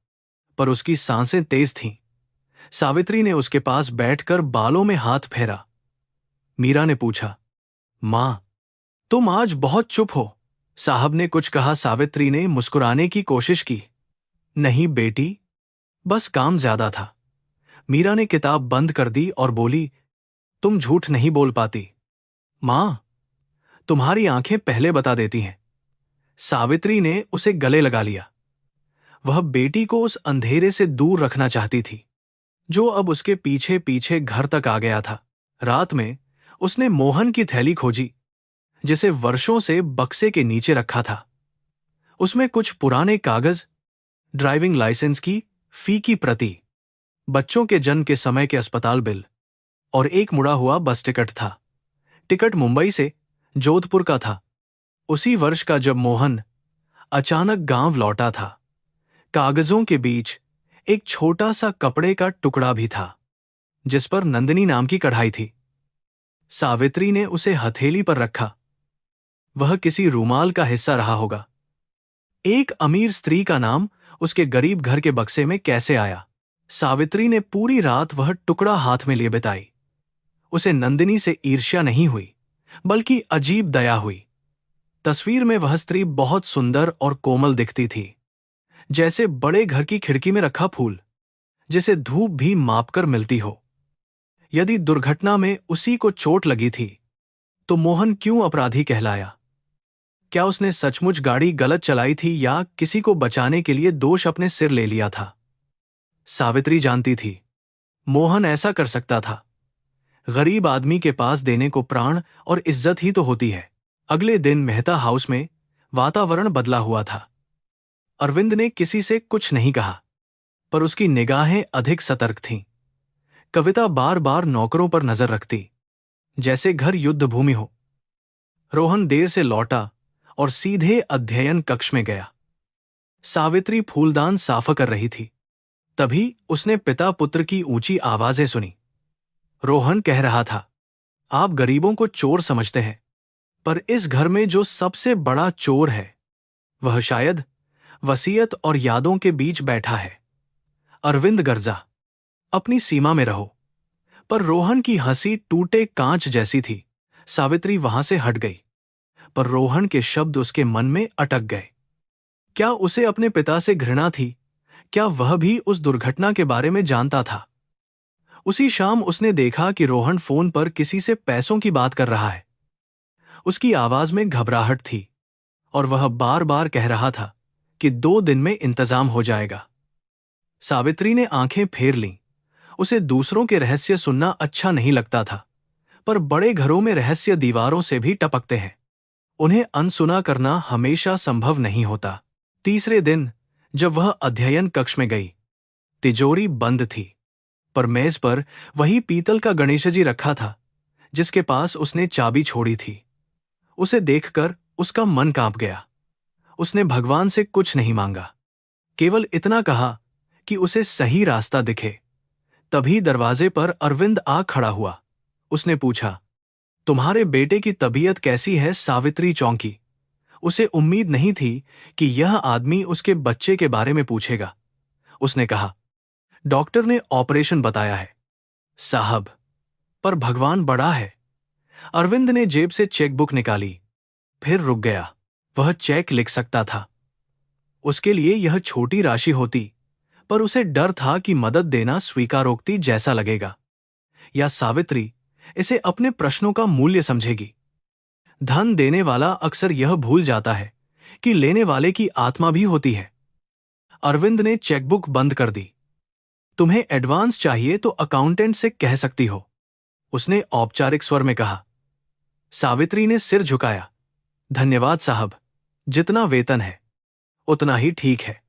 पर उसकी सांसें तेज थीं। सावित्री ने उसके पास बैठकर बालों में हाथ फेरा। मीरा ने पूछा, मां, तुम आज बहुत चुप हो। साहब ने कुछ कहा। सावित्री ने मुस्कुराने की कोशिश की। नहीं बेटी, बस काम ज्यादा था। मीरा ने किताब बंद कर दी और बोली, तुम झूठ नहीं बोल पाती। मां, तुम्हारी आंखें पहले बता देती हैं। सावित्री ने उसे गले लगा लिया। वह बेटी को उस अंधेरे से दूर रखना चाहती थी जो अब उसके पीछे पीछे घर तक आ गया था। रात में उसने मोहन की थैली खोजी, जिसे वर्षों से बक्से के नीचे रखा था। उसमें कुछ पुराने कागज, ड्राइविंग लाइसेंस की फी की प्रति, बच्चों के जन्म के समय के अस्पताल बिल और एक मुड़ा हुआ बस टिकट था। टिकट मुंबई से जोधपुर का था, उसी वर्ष का जब मोहन अचानक गांव लौटा था। कागजों के बीच एक छोटा सा कपड़े का टुकड़ा भी था, जिस पर नंदिनी नाम की कढ़ाई थी। सावित्री ने उसे हथेली पर रखा। वह किसी रूमाल का हिस्सा रहा होगा। एक अमीर स्त्री का नाम उसके गरीब घर के बक्से में कैसे आया? सावित्री ने पूरी रात वह टुकड़ा हाथ में लिए बिताई। उसे नंदिनी से ईर्ष्या नहीं हुई, बल्कि अजीब दया हुई। तस्वीर में वह स्त्री बहुत सुंदर और कोमल दिखती थी, जैसे बड़े घर की खिड़की में रखा फूल, जिसे धूप भी मापकर मिलती हो। यदि दुर्घटना में उसी को चोट लगी थी, तो मोहन क्यों अपराधी कहलाया? क्या उसने सचमुच गाड़ी गलत चलाई थी या किसी को बचाने के लिए दोष अपने सिर ले लिया था? सावित्री जानती थी, मोहन ऐसा कर सकता था। गरीब आदमी के पास देने को प्राण और इज्जत ही तो होती है। अगले दिन मेहता हाउस में वातावरण बदला हुआ था। अरविंद ने किसी से कुछ नहीं कहा, पर उसकी निगाहें अधिक सतर्क थीं। कविता बार बार नौकरों पर नजर रखती, जैसे घर युद्ध भूमि हो। रोहन देर से लौटा और सीधे अध्ययन कक्ष में गया। सावित्री फूलदान साफ कर रही थी। तभी उसने पिता पुत्र की ऊंची आवाजें सुनी। रोहन कह रहा था, आप गरीबों को चोर समझते हैं, पर इस घर में जो सबसे बड़ा चोर है, वह शायद वसीयत और यादों के बीच बैठा है। अरविंद गर्जा, अपनी सीमा में रहो। पर रोहन की हंसी टूटे कांच जैसी थी। सावित्री वहां से हट गई, पर रोहन के शब्द उसके मन में अटक गए। क्या उसे अपने पिता से घृणा थी? क्या वह भी उस दुर्घटना के बारे में जानता था? उसी शाम उसने देखा कि रोहन फोन पर किसी से पैसों की बात कर रहा है। उसकी आवाज में घबराहट थी और वह बार बार कह रहा था कि 2 दिन में इंतजाम हो जाएगा। सावित्री ने आंखें फेर लीं। उसे दूसरों के रहस्य सुनना अच्छा नहीं लगता था, पर बड़े घरों में रहस्य दीवारों से भी टपकते हैं। उन्हें अनसुना करना हमेशा संभव नहीं होता। तीसरे दिन जब वह अध्ययन कक्ष में गई, तिजोरी बंद थी, पर मेज पर वही पीतल का गणेश जी रखा था जिसके पास उसने चाबी छोड़ी थी। उसे देखकर उसका मन कांप गया। उसने भगवान से कुछ नहीं मांगा, केवल इतना कहा कि उसे सही रास्ता दिखे। तभी दरवाजे पर अरविंद आ खड़ा हुआ। उसने पूछा, तुम्हारे बेटे की तबीयत कैसी है? सावित्री चौंकी। उसे उम्मीद नहीं थी कि यह आदमी उसके बच्चे के बारे में पूछेगा। उसने कहा, डॉक्टर ने ऑपरेशन बताया है साहब, पर भगवान बड़ा है। अरविंद ने जेब से चेकबुक निकाली, फिर रुक गया। वह चेक लिख सकता था। उसके लिए यह छोटी राशि होती, पर उसे डर था कि मदद देना स्वीकारोक्ति जैसा लगेगा, या सावित्री इसे अपने प्रश्नों का मूल्य समझेगी। धन देने वाला अक्सर यह भूल जाता है कि लेने वाले की आत्मा भी होती है। अरविंद ने चेकबुक बंद कर दी। तुम्हें एडवांस चाहिए तो अकाउंटेंट से कह सकती हो, उसने औपचारिक स्वर में कहा। सावित्री ने सिर झुकाया। धन्यवाद साहब, जितना वेतन है उतना ही ठीक है।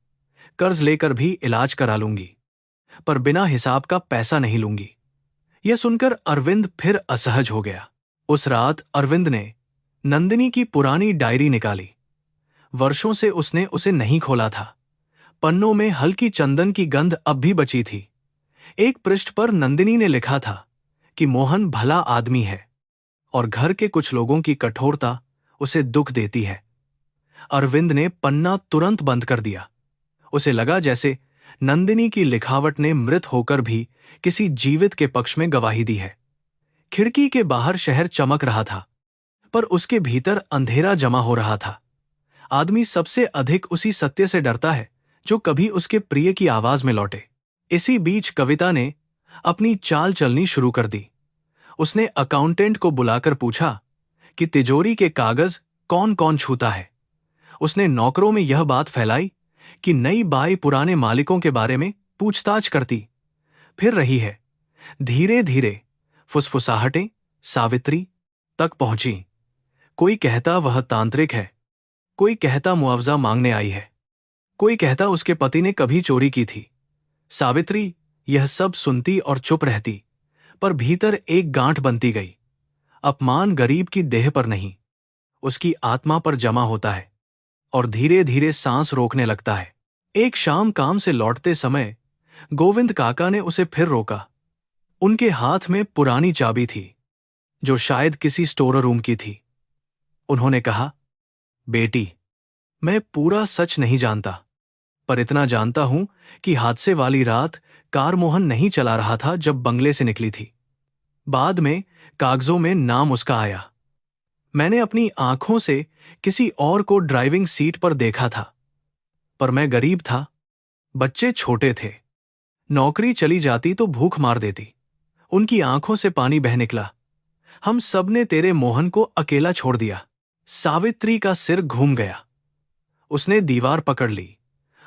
कर्ज लेकर भी इलाज करा लूंगी, पर बिना हिसाब का पैसा नहीं लूंगी। यह सुनकर अरविंद फिर असहज हो गया। उस रात अरविंद ने नंदिनी की पुरानी डायरी निकाली। वर्षों से उसने उसे नहीं खोला था। पन्नों में हल्की चंदन की गंध अब भी बची थी। एक पृष्ठ पर नंदिनी ने लिखा था कि मोहन भला आदमी है और घर के कुछ लोगों की कठोरता उसे दुख देती है। अरविंद ने पन्ना तुरंत बंद कर दिया। उसे लगा जैसे नंदिनी की लिखावट ने मृत होकर भी किसी जीवित के पक्ष में गवाही दी है। खिड़की के बाहर शहर चमक रहा था, पर उसके भीतर अंधेरा जमा हो रहा था। आदमी सबसे अधिक उसी सत्य से डरता है जो कभी उसके प्रिय की आवाज में लौटे। इसी बीच कविता ने अपनी चाल चलनी शुरू कर दी। उसने अकाउंटेंट को बुलाकर पूछा कि तिजोरी के कागज कौन कौन छूता है। उसने नौकरों में यह बात फैलाई कि नई बाई पुराने मालिकों के बारे में पूछताछ करती फिर रही है। धीरे धीरे फुसफुसाहटें सावित्री तक पहुंची। कोई कहता वह तांत्रिक है, कोई कहता मुआवजा मांगने आई है, कोई कहता उसके पति ने कभी चोरी की थी। सावित्री यह सब सुनती और चुप रहती, पर भीतर एक गांठ बनती गई। अपमान गरीब की देह पर नहीं, उसकी आत्मा पर जमा होता है और धीरे धीरे सांस रोकने लगता है। एक शाम काम से लौटते समय गोविंद काका ने उसे फिर रोका। उनके हाथ में पुरानी चाबी थी जो शायद किसी स्टोर रूम की थी। उन्होंने कहा, बेटी, मैं पूरा सच नहीं जानता, पर इतना जानता हूं कि हादसे वाली रात कार मोहन नहीं चला रहा था जब बंगले से निकली थी। बाद में कागजों में नाम उसका आया। मैंने अपनी आंखों से किसी और को ड्राइविंग सीट पर देखा था, पर मैं गरीब था, बच्चे छोटे थे। नौकरी चली जाती तो भूख मार देती। उनकी आंखों से पानी बह निकला। हम सब ने तेरे मोहन को अकेला छोड़ दिया। सावित्री का सिर घूम गया। उसने दीवार पकड़ ली।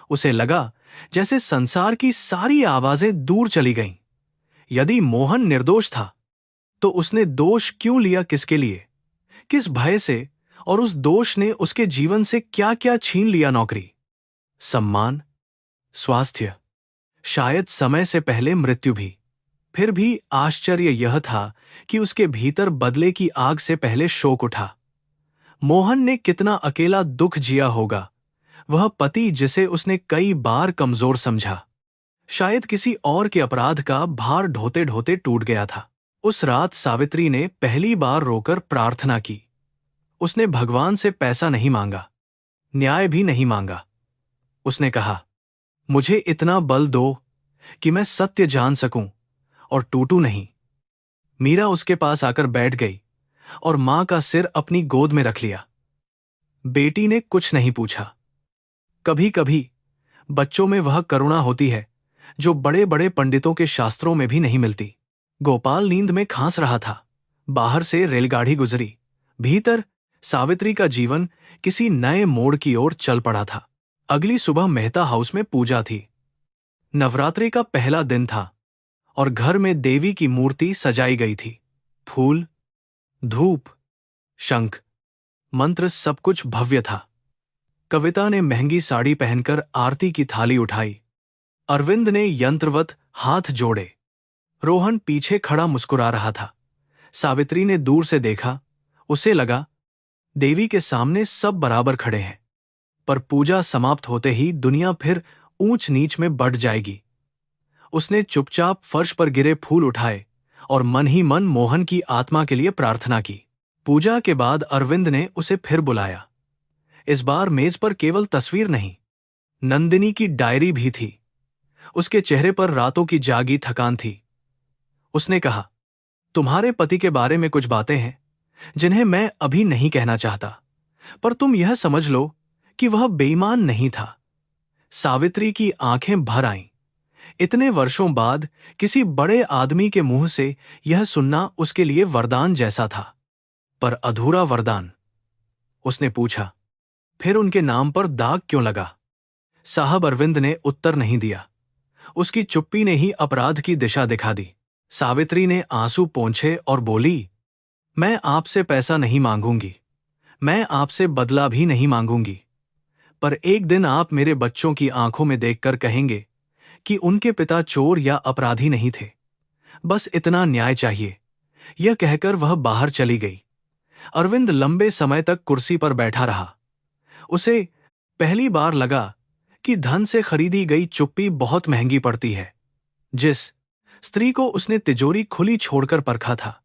उसे लगा जैसे संसार की सारी आवाजें दूर चली गईं। यदि मोहन निर्दोष था तो उसने दोष क्यों लिया? किसके लिए, किस भय से? और उस दोष ने उसके जीवन से क्या क्या छीन लिया? नौकरी, सम्मान, स्वास्थ्य, शायद समय से पहले मृत्यु भी। फिर भी आश्चर्य यह था कि उसके भीतर बदले की आग से पहले शोक उठा। मोहन ने कितना अकेला दुख जिया होगा, वह पति जिसे उसने कई बार कमजोर समझा, शायद किसी और के अपराध का भार ढोते ढोते टूट गया था। उस रात सावित्री ने पहली बार रोकर प्रार्थना की। उसने भगवान से पैसा नहीं मांगा, न्याय भी नहीं मांगा। उसने कहा, मुझे इतना बल दो कि मैं सत्य जान सकूं और टूटू नहीं। मीरा उसके पास आकर बैठ गई और मां का सिर अपनी गोद में रख लिया। बेटी ने कुछ नहीं पूछा। कभी कभी बच्चों में वह करुणा होती है जो बड़े बड़े पंडितों के शास्त्रों में भी नहीं मिलती। गोपाल नींद में खांस रहा था। बाहर से रेलगाड़ी गुजरी। भीतर सावित्री का जीवन किसी नए मोड़ की ओर चल पड़ा था। अगली सुबह मेहता हाउस में पूजा थी। नवरात्रि का पहला दिन था और घर में देवी की मूर्ति सजाई गई थी। फूल, धूप, शंख, मंत्र सब कुछ भव्य था। कविता ने महंगी साड़ी पहनकर आरती की थाली उठाई। अरविंद ने यंत्रवत हाथ जोड़े। रोहन पीछे खड़ा मुस्कुरा रहा था। सावित्री ने दूर से देखा। उसे लगा देवी के सामने सब बराबर खड़े हैं। पर पूजा समाप्त होते ही दुनिया फिर ऊंच नीच में बढ़ जाएगी। उसने चुपचाप फर्श पर गिरे फूल उठाए और मन ही मन मोहन की आत्मा के लिए प्रार्थना की। पूजा के बाद अरविंद ने उसे फिर बुलाया। इस बार मेज पर केवल तस्वीर नहीं, नंदिनी की डायरी भी थी। उसके चेहरे पर रातों की जागी थकान थी। उसने कहा, तुम्हारे पति के बारे में कुछ बातें हैं जिन्हें मैं अभी नहीं कहना चाहता, पर तुम यह समझ लो कि वह बेईमान नहीं था। सावित्री की आंखें भर आईं। इतने वर्षों बाद किसी बड़े आदमी के मुंह से यह सुनना उसके लिए वरदान जैसा था। पर अधूरा वरदान। उसने पूछा, फिर उनके नाम पर दाग क्यों लगा? साहब अरविंद ने उत्तर नहीं दिया। उसकी चुप्पी ने ही अपराध की दिशा दिखा दी। सावित्री ने आंसू पोंछे और बोली, मैं आपसे पैसा नहीं मांगूंगी, मैं आपसे बदला भी नहीं मांगूंगी, पर एक दिन आप मेरे बच्चों की आंखों में देखकर कहेंगे कि उनके पिता चोर या अपराधी नहीं थे। बस इतना न्याय चाहिए। यह कहकर वह बाहर चली गई। अरविंद लंबे समय तक कुर्सी पर बैठा रहा। उसे पहली बार लगा कि धन से खरीदी गई चुप्पी बहुत महंगी पड़ती है। जिस स्त्री को उसने तिजोरी खुली छोड़कर परखा था,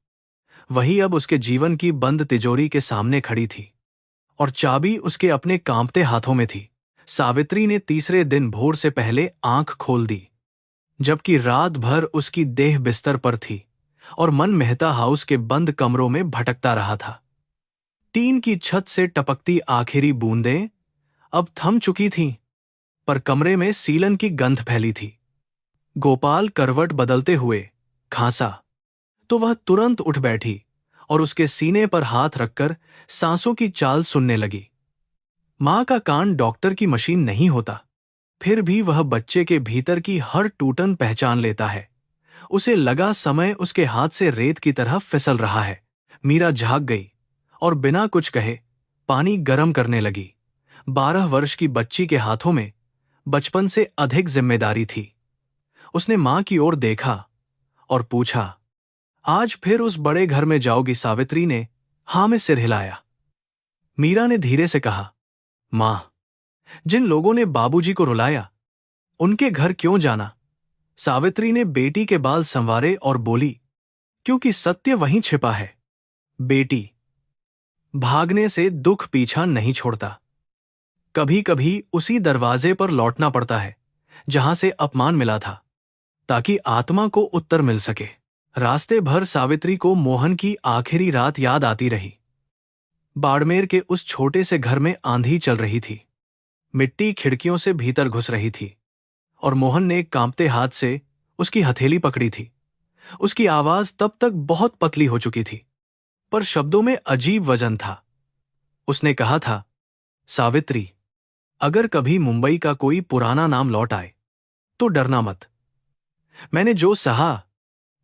वही अब उसके जीवन की बंद तिजोरी के सामने खड़ी थी और चाबी उसके अपने कांपते हाथों में थी। सावित्री ने तीसरे दिन भोर से पहले आंख खोल दी, जबकि रात भर उसकी देह बिस्तर पर थी और मन मेहता हाउस के बंद कमरों में भटकता रहा था। टीन की छत से टपकती आखिरी बूंदें अब थम चुकी थीं, पर कमरे में सीलन की गंध फैली थी। गोपाल करवट बदलते हुए खांसा तो वह तुरंत उठ बैठी और उसके सीने पर हाथ रखकर सांसों की चाल सुनने लगी। मां का कान डॉक्टर की मशीन नहीं होता, फिर भी वह बच्चे के भीतर की हर टूटन पहचान लेता है। उसे लगा समय उसके हाथ से रेत की तरह फिसल रहा है। मीरा झाग गई और बिना कुछ कहे पानी गर्म करने लगी। 12 वर्ष की बच्ची के हाथों में बचपन से अधिक जिम्मेदारी थी। उसने मां की ओर देखा और पूछा, आज फिर उस बड़े घर में जाओगी? सावित्री ने हां में सिर हिलाया। मीरा ने धीरे से कहा, मां, जिन लोगों ने बाबूजी को रुलाया, उनके घर क्यों जाना? सावित्री ने बेटी के बाल संवारे और बोली, क्योंकि सत्य वहीं छिपा है। बेटी, भागने से दुख पीछा नहीं छोड़ता। कभी कभी उसी दरवाजे पर लौटना पड़ता है जहां से अपमान मिला था, ताकि आत्मा को उत्तर मिल सके। रास्ते भर सावित्री को मोहन की आखिरी रात याद आती रही। बाड़मेर के उस छोटे से घर में आंधी चल रही थी। मिट्टी खिड़कियों से भीतर घुस रही थी और मोहन ने कांपते हाथ से उसकी हथेली पकड़ी थी। उसकी आवाज तब तक बहुत पतली हो चुकी थी, पर शब्दों में अजीब वजन था। उसने कहा था, सावित्री, अगर कभी मुंबई का कोई पुराना नाम लौट आए तो डरना मत। मैंने जो सहा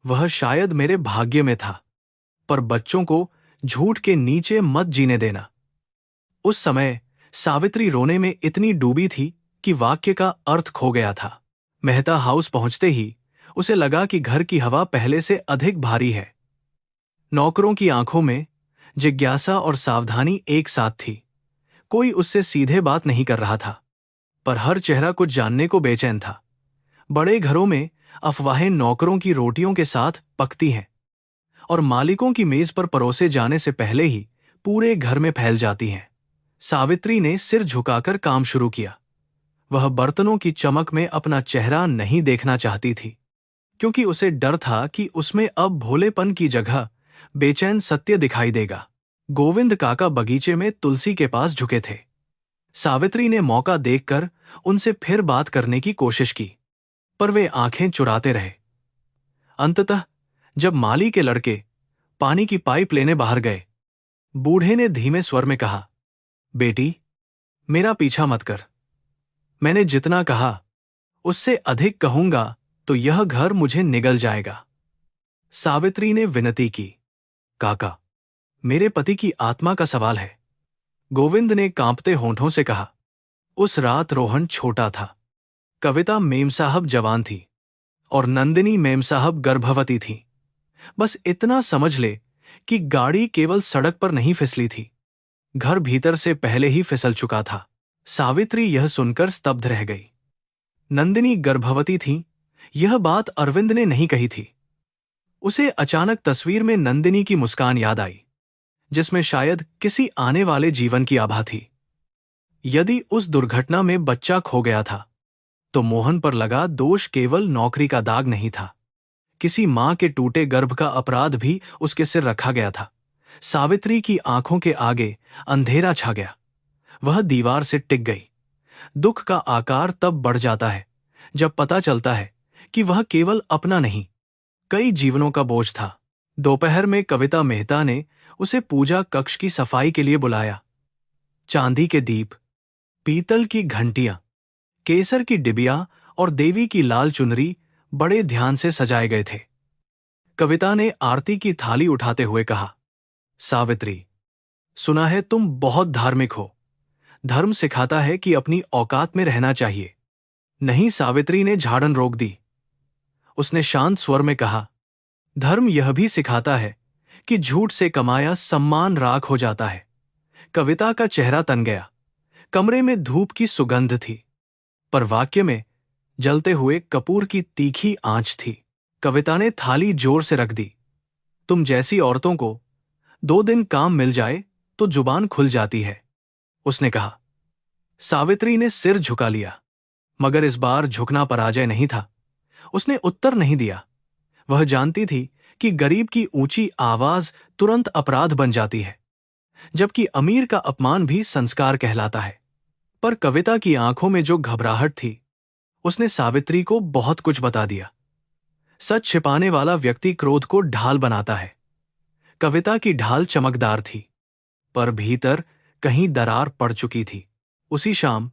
वह शायद मेरे भाग्य में था, पर बच्चों को झूठ के नीचे मत जीने देना। उस समय सावित्री रोने में इतनी डूबी थी कि वाक्य का अर्थ खो गया था। मेहता हाउस पहुंचते ही उसे लगा कि घर की हवा पहले से अधिक भारी है। नौकरों की आंखों में जिज्ञासा और सावधानी एक साथ थी। कोई उससे सीधे बात नहीं कर रहा था, पर हर चेहरा कुछ जानने को बेचैन था। बड़े घरों में अफवाहें नौकरों की रोटियों के साथ पकती हैं और मालिकों की मेज पर परोसे जाने से पहले ही पूरे घर में फैल जाती हैं। सावित्री ने सिर झुकाकर काम शुरू किया। वह बर्तनों की चमक में अपना चेहरा नहीं देखना चाहती थी, क्योंकि उसे डर था कि उसमें अब भोलेपन की जगह बेचैन सत्य दिखाई देगा। गोविंद काका बगीचे में तुलसी के पास झुके थे। सावित्री ने मौका देखकर उनसे फिर बात करने की कोशिश की, पर वे आंखें चुराते रहे। अंततः जब माली के लड़के पानी की पाइप लेने बाहर गए, बूढ़े ने धीमे स्वर में कहा, बेटी, मेरा पीछा मत कर। मैंने जितना कहा उससे अधिक कहूंगा तो यह घर मुझे निगल जाएगा। सावित्री ने विनती की, काका, मेरे पति की आत्मा का सवाल है, गोविंद ने कांपते होंठों से कहा। उस रात रोहन छोटा था, कविता मेम साहब जवान थी और नंदिनी मेम साहब गर्भवती थी। बस इतना समझ ले कि गाड़ी केवल सड़क पर नहीं फिसली थी, घर भीतर से पहले ही फिसल चुका था। सावित्री यह सुनकर स्तब्ध रह गई। नंदिनी गर्भवती थी, यह बात अरविंद ने नहीं कही थी। उसे अचानक तस्वीर में नंदिनी की मुस्कान याद आई, जिसमें शायद किसी आने वाले जीवन की आभा थी। यदि उस दुर्घटना में बच्चा खो गया था, तो मोहन पर लगा दोष केवल नौकरी का दाग नहीं था, किसी मां के टूटे गर्भ का अपराध भी उसके सिर रखा गया था। सावित्री की आंखों के आगे अंधेरा छा गया, वह दीवार से टिक गई। दुख का आकार तब बढ़ जाता है जब पता चलता है कि वह केवल अपना नहीं, कई जीवनों का बोझ था। दोपहर में कविता मेहता ने उसे पूजा कक्ष की सफाई के लिए बुलाया। चांदी के दीप, पीतल की घंटियां, केसर की डिबिया और देवी की लाल चुनरी बड़े ध्यान से सजाए गए थे। कविता ने आरती की थाली उठाते हुए कहा, सावित्री, सुना है तुम बहुत धार्मिक हो। धर्म सिखाता है कि अपनी औकात में रहना चाहिए। नहीं, सावित्री ने झाड़न रोक दी। उसने शांत स्वर में कहा, धर्म यह भी सिखाता है कि झूठ से कमाया सम्मान राख हो जाता है। कविता का चेहरा तन गया। कमरे में धूप की सुगंध थी, पर वाक्य में जलते हुए कपूर की तीखी आंच थी। कविता ने थाली जोर से रख दी। तुम जैसी औरतों को 2 दिन काम मिल जाए तो जुबान खुल जाती है, उसने कहा। सावित्री ने सिर झुका लिया, मगर इस बार झुकना पराजय नहीं था। उसने उत्तर नहीं दिया। वह जानती थी कि गरीब की ऊंची आवाज तुरंत अपराध बन जाती है, जबकि अमीर का अपमान भी संस्कार कहलाता है। पर कविता की आंखों में जो घबराहट थी, उसने सावित्री को बहुत कुछ बता दिया। सच छिपाने वाला व्यक्ति क्रोध को ढाल बनाता है। कविता की ढाल चमकदार थी, पर भीतर कहीं दरार पड़ चुकी थी। उसी शाम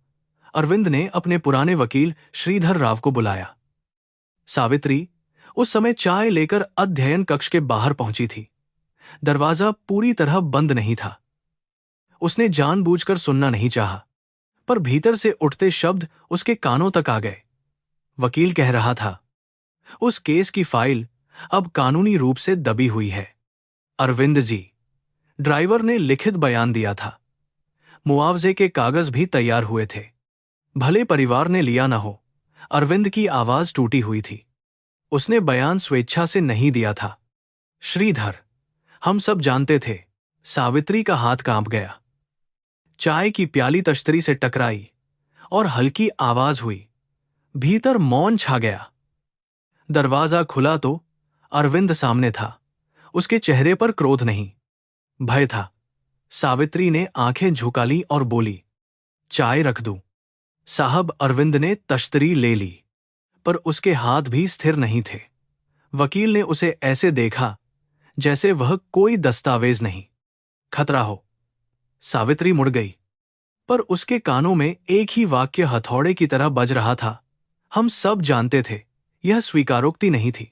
अरविंद ने अपने पुराने वकील श्रीधर राव को बुलाया। सावित्री उस समय चाय लेकर अध्ययन कक्ष के बाहर पहुंची थी। दरवाजा पूरी तरह बंद नहीं था। उसने जानबूझकर सुनना नहीं चाहा, पर भीतर से उठते शब्द उसके कानों तक आ गए। वकील कह रहा था, उस केस की फाइल अब कानूनी रूप से दबी हुई है। अरविंद जी, ड्राइवर ने लिखित बयान दिया था। मुआवजे के कागज भी तैयार हुए थे। भले परिवार ने लिया न हो। अरविंद की आवाज टूटी हुई थी। उसने बयान स्वेच्छा से नहीं दिया था। श्रीधर, हम सब जानते थे। सावित्री का हाथ कांप गया। चाय की प्याली तश्तरी से टकराई और हल्की आवाज हुई। भीतर मौन छा गया। दरवाजा खुला तो अरविंद सामने था। उसके चेहरे पर क्रोध नहीं, भय था। सावित्री ने आंखें झुका ली और बोली, चाय रख दूं? साहब, अरविंद ने तश्तरी ले ली, पर उसके हाथ भी स्थिर नहीं थे। वकील ने उसे ऐसे देखा जैसे वह कोई दस्तावेज नहीं। खतरा हो। सावित्री मुड़ गई, पर उसके कानों में एक ही वाक्य हथौड़े की तरह बज रहा था। हम सब जानते थे। यह स्वीकारोक्ति नहीं थी,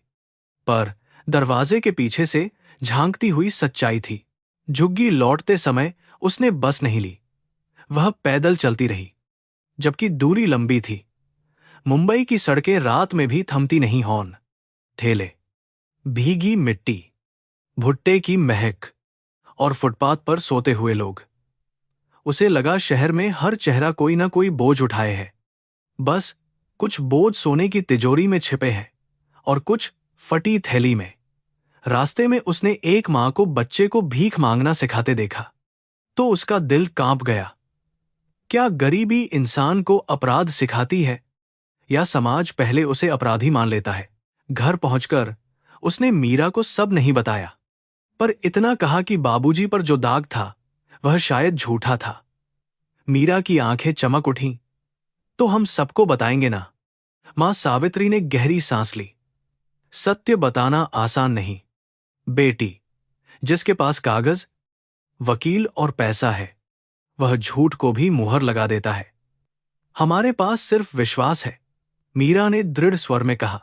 पर दरवाजे के पीछे से झांकती हुई सच्चाई थी। झुग्गी लौटते समय उसने बस नहीं ली। वह पैदल चलती रही, जबकि दूरी लंबी थी। मुंबई की सड़कें रात में भी थमती नहीं। हॉर्न, ठेले, भीगी मिट्टी, भुट्टे की महक और फुटपाथ पर सोते हुए लोग। उसे लगा शहर में हर चेहरा कोई ना कोई बोझ उठाए है। बस कुछ बोझ सोने की तिजोरी में छिपे हैं और कुछ फटी थैली में। रास्ते में उसने एक मां को बच्चे को भीख मांगना सिखाते देखा, तो उसका दिल कांप गया। क्या गरीबी इंसान को अपराध सिखाती है, या समाज पहले उसे अपराधी मान लेता है? घर पहुंचकर उसने मीरा को सब नहीं बताया, पर इतना कहा कि बाबूजी पर जो दाग था वह शायद झूठा था। मीरा की आंखें चमक उठीं। तो हम सबको बताएंगे ना? मां सावित्री ने गहरी सांस ली। सत्य बताना आसान नहीं बेटी। जिसके पास कागज, वकील और पैसा है, वह झूठ को भी मुहर लगा देता है। हमारे पास सिर्फ विश्वास है, मीरा ने दृढ़ स्वर में कहा।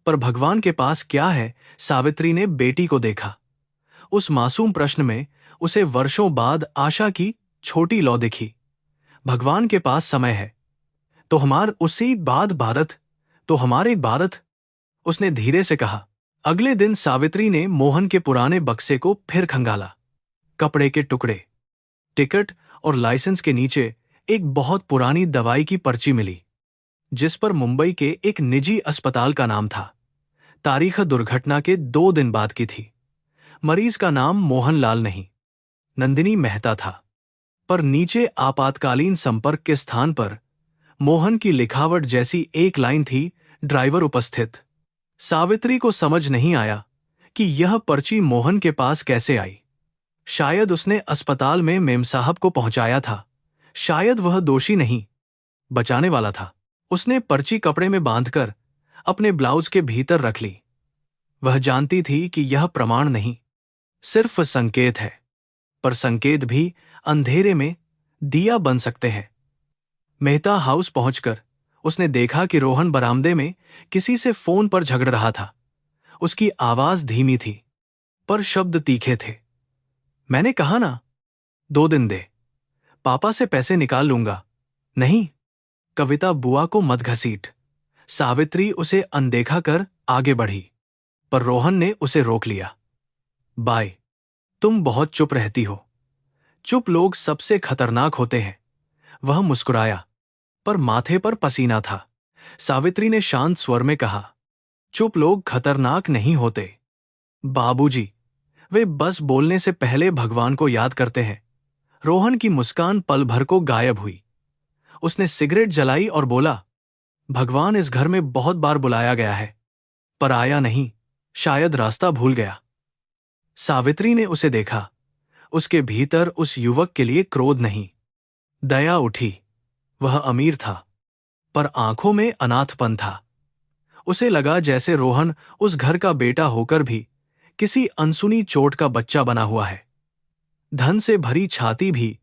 पर भगवान के पास क्या है? सावित्री ने बेटी को देखा। उस मासूम प्रश्न में उसे वर्षों बाद आशा की छोटी लौ दिखी। भगवान के पास समय है तो हमारे भारत, उसने धीरे से कहा। अगले दिन सावित्री ने मोहन के पुराने बक्से को फिर खंगाला। कपड़े के टुकड़े, टिकट और लाइसेंस के नीचे एक बहुत पुरानी दवाई की पर्ची मिली, जिस पर मुंबई के एक निजी अस्पताल का नाम था। तारीख दुर्घटना के 2 दिन बाद की थी। मरीज का नाम मोहनलाल नहीं, नंदिनी मेहता था, पर नीचे आपातकालीन संपर्क के स्थान पर मोहन की लिखावट जैसी एक लाइन थी, ड्राइवर उपस्थित। सावित्री को समझ नहीं आया कि यह पर्ची मोहन के पास कैसे आई। शायद उसने अस्पताल में मेम साहब को पहुंचाया था। शायद वह दोषी नहीं, बचाने वाला था। उसने पर्ची कपड़े में बांधकर अपने ब्लाउज के भीतर रख ली। वह जानती थी कि यह प्रमाण नहीं, सिर्फ संकेत है, पर संकेत भी अंधेरे में दिया बन सकते हैं। मेहता हाउस पहुंचकर उसने देखा कि रोहन बरामदे में किसी से फोन पर झगड़ रहा था। उसकी आवाज धीमी थी, पर शब्द तीखे थे। मैंने कहा ना, 2 दिन दे, पापा से पैसे निकाल लूंगा। नहीं, कविता बुआ को मत घसीट। सावित्री उसे अनदेखा कर आगे बढ़ी, पर रोहन ने उसे रोक लिया। बाय, तुम बहुत चुप रहती हो। चुप लोग सबसे खतरनाक होते हैं। वह मुस्कुराया, पर माथे पर पसीना था। सावित्री ने शांत स्वर में कहा, चुप लोग खतरनाक नहीं होते बाबूजी, वे बस बोलने से पहले भगवान को याद करते हैं। रोहन की मुस्कान पल भर को गायब हुई। उसने सिगरेट जलाई और बोला, भगवान इस घर में बहुत बार बुलाया गया है, पर आया नहीं, शायद रास्ता भूल गया। सावित्री ने उसे देखा। उसके भीतर उस युवक के लिए क्रोध नहीं, दया उठी। वह अमीर था, पर आंखों में अनाथपन था। उसे लगा जैसे रोहन उस घर का बेटा होकर भी किसी अनसुनी चोट का बच्चा बना हुआ है। धन से भरी छाती भी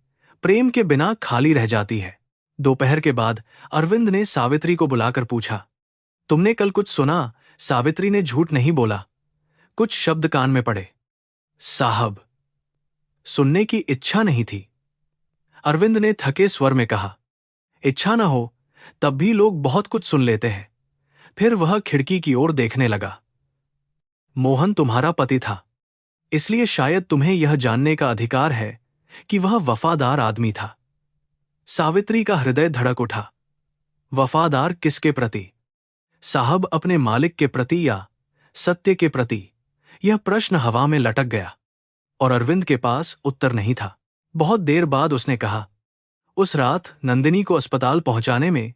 प्रेम के बिना खाली रह जाती है। दोपहर के बाद अरविंद ने सावित्री को बुलाकर पूछा, तुमने कल कुछ सुना? सावित्री ने झूठ नहीं बोला। कुछ शब्द कान में पड़े। साहब, सुनने की इच्छा नहीं थी, अरविंद ने थके स्वर में कहा। इच्छा न हो तब भी लोग बहुत कुछ सुन लेते हैं। फिर वह खिड़की की ओर देखने लगा। मोहन तुम्हारा पति था, इसलिए शायद तुम्हें यह जानने का अधिकार है कि वह वफादार आदमी था। सावित्री का हृदय धड़क उठा। वफादार किसके प्रति? साहब, अपने मालिक के प्रति या सत्य के प्रति? यह प्रश्न हवा में लटक गया और अरविंद के पास उत्तर नहीं था। बहुत देर बाद उसने कहा, उस रात नंदिनी को अस्पताल पहुंचाने में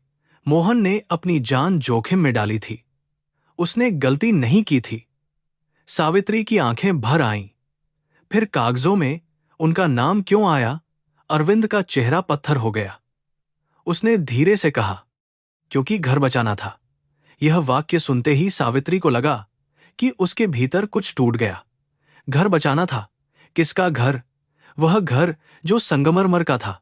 मोहन ने अपनी जान जोखिम में डाली थी। उसने गलती नहीं की थी। सावित्री की आंखें भर आईं। फिर कागजों में उनका नाम क्यों आया? अरविंद का चेहरा पत्थर हो गया। उसने धीरे से कहा, क्योंकि घर बचाना था। यह वाक्य सुनते ही सावित्री को लगा कि उसके भीतर कुछ टूट गया। घर बचाना था। किसका घर? वह घर जो संगमरमर का था,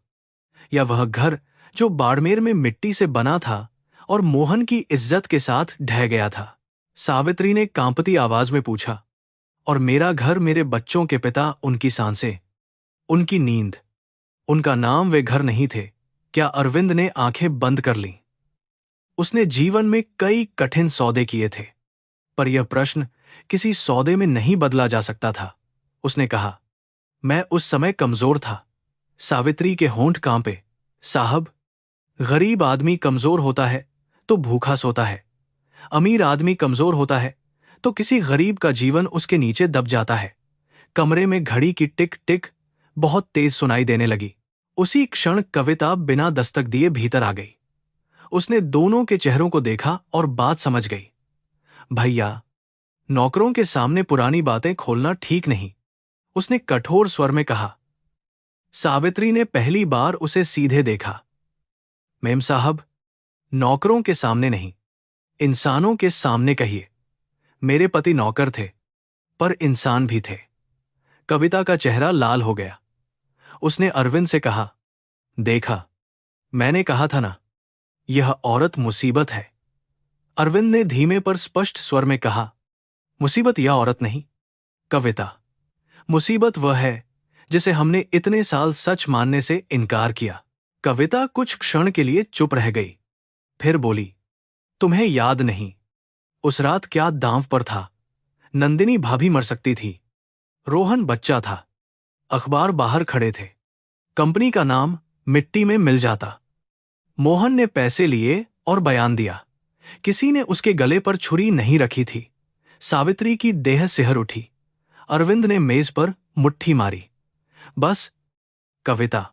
या वह घर जो बाड़मेर में मिट्टी से बना था और मोहन की इज्जत के साथ ढह गया था? सावित्री ने कांपती आवाज में पूछा, और मेरा घर, मेरे बच्चों के पिता, उनकी सांसें, उनकी नींद, उनका नाम, वे घर नहीं थे क्या? अरविंद ने आंखें बंद कर लीं। उसने जीवन में कई कठिन सौदे किए थे, पर यह प्रश्न किसी सौदे में नहीं बदला जा सकता था। उसने कहा, मैं उस समय कमजोर था। सावित्री के होंठ कांपे। साहब, गरीब आदमी कमजोर होता है तो भूखा सोता है। अमीर आदमी कमजोर होता है तो किसी गरीब का जीवन उसके नीचे दब जाता है। कमरे में घड़ी की टिक टिक बहुत तेज सुनाई देने लगी। उसी क्षण कविता बिना दस्तक दिए भीतर आ गई। उसने दोनों के चेहरों को देखा और बात समझ गई। भैया, नौकरों के सामने पुरानी बातें खोलना ठीक नहीं, उसने कठोर स्वर में कहा। सावित्री ने पहली बार उसे सीधे देखा। मेम साहब, नौकरों के सामने नहीं, इंसानों के सामने कहिए। मेरे पति नौकर थे, पर इंसान भी थे। कविता का चेहरा लाल हो गया। उसने अरविंद से कहा, देखा, मैंने कहा था ना, यह औरत मुसीबत है। अरविंद ने धीमे पर स्पष्ट स्वर में कहा, मुसीबत यह औरत नहीं, कविता। मुसीबत वह है जिसे हमने इतने साल सच मानने से इनकार किया। कविता कुछ क्षण के लिए चुप रह गई, फिर बोली, तुम्हें याद नहीं उस रात क्या दांव पर था? नंदिनी भाभी मर सकती थी, रोहन बच्चा था, अखबार बाहर खड़े थे, कंपनी का नाम मिट्टी में मिल जाता। मोहन ने पैसे लिए और बयान दिया। किसी ने उसके गले पर छुरी नहीं रखी थी। सावित्री की देह सिहर उठी। अरविंद ने मेज पर मुट्ठी मारी। बस, कविता।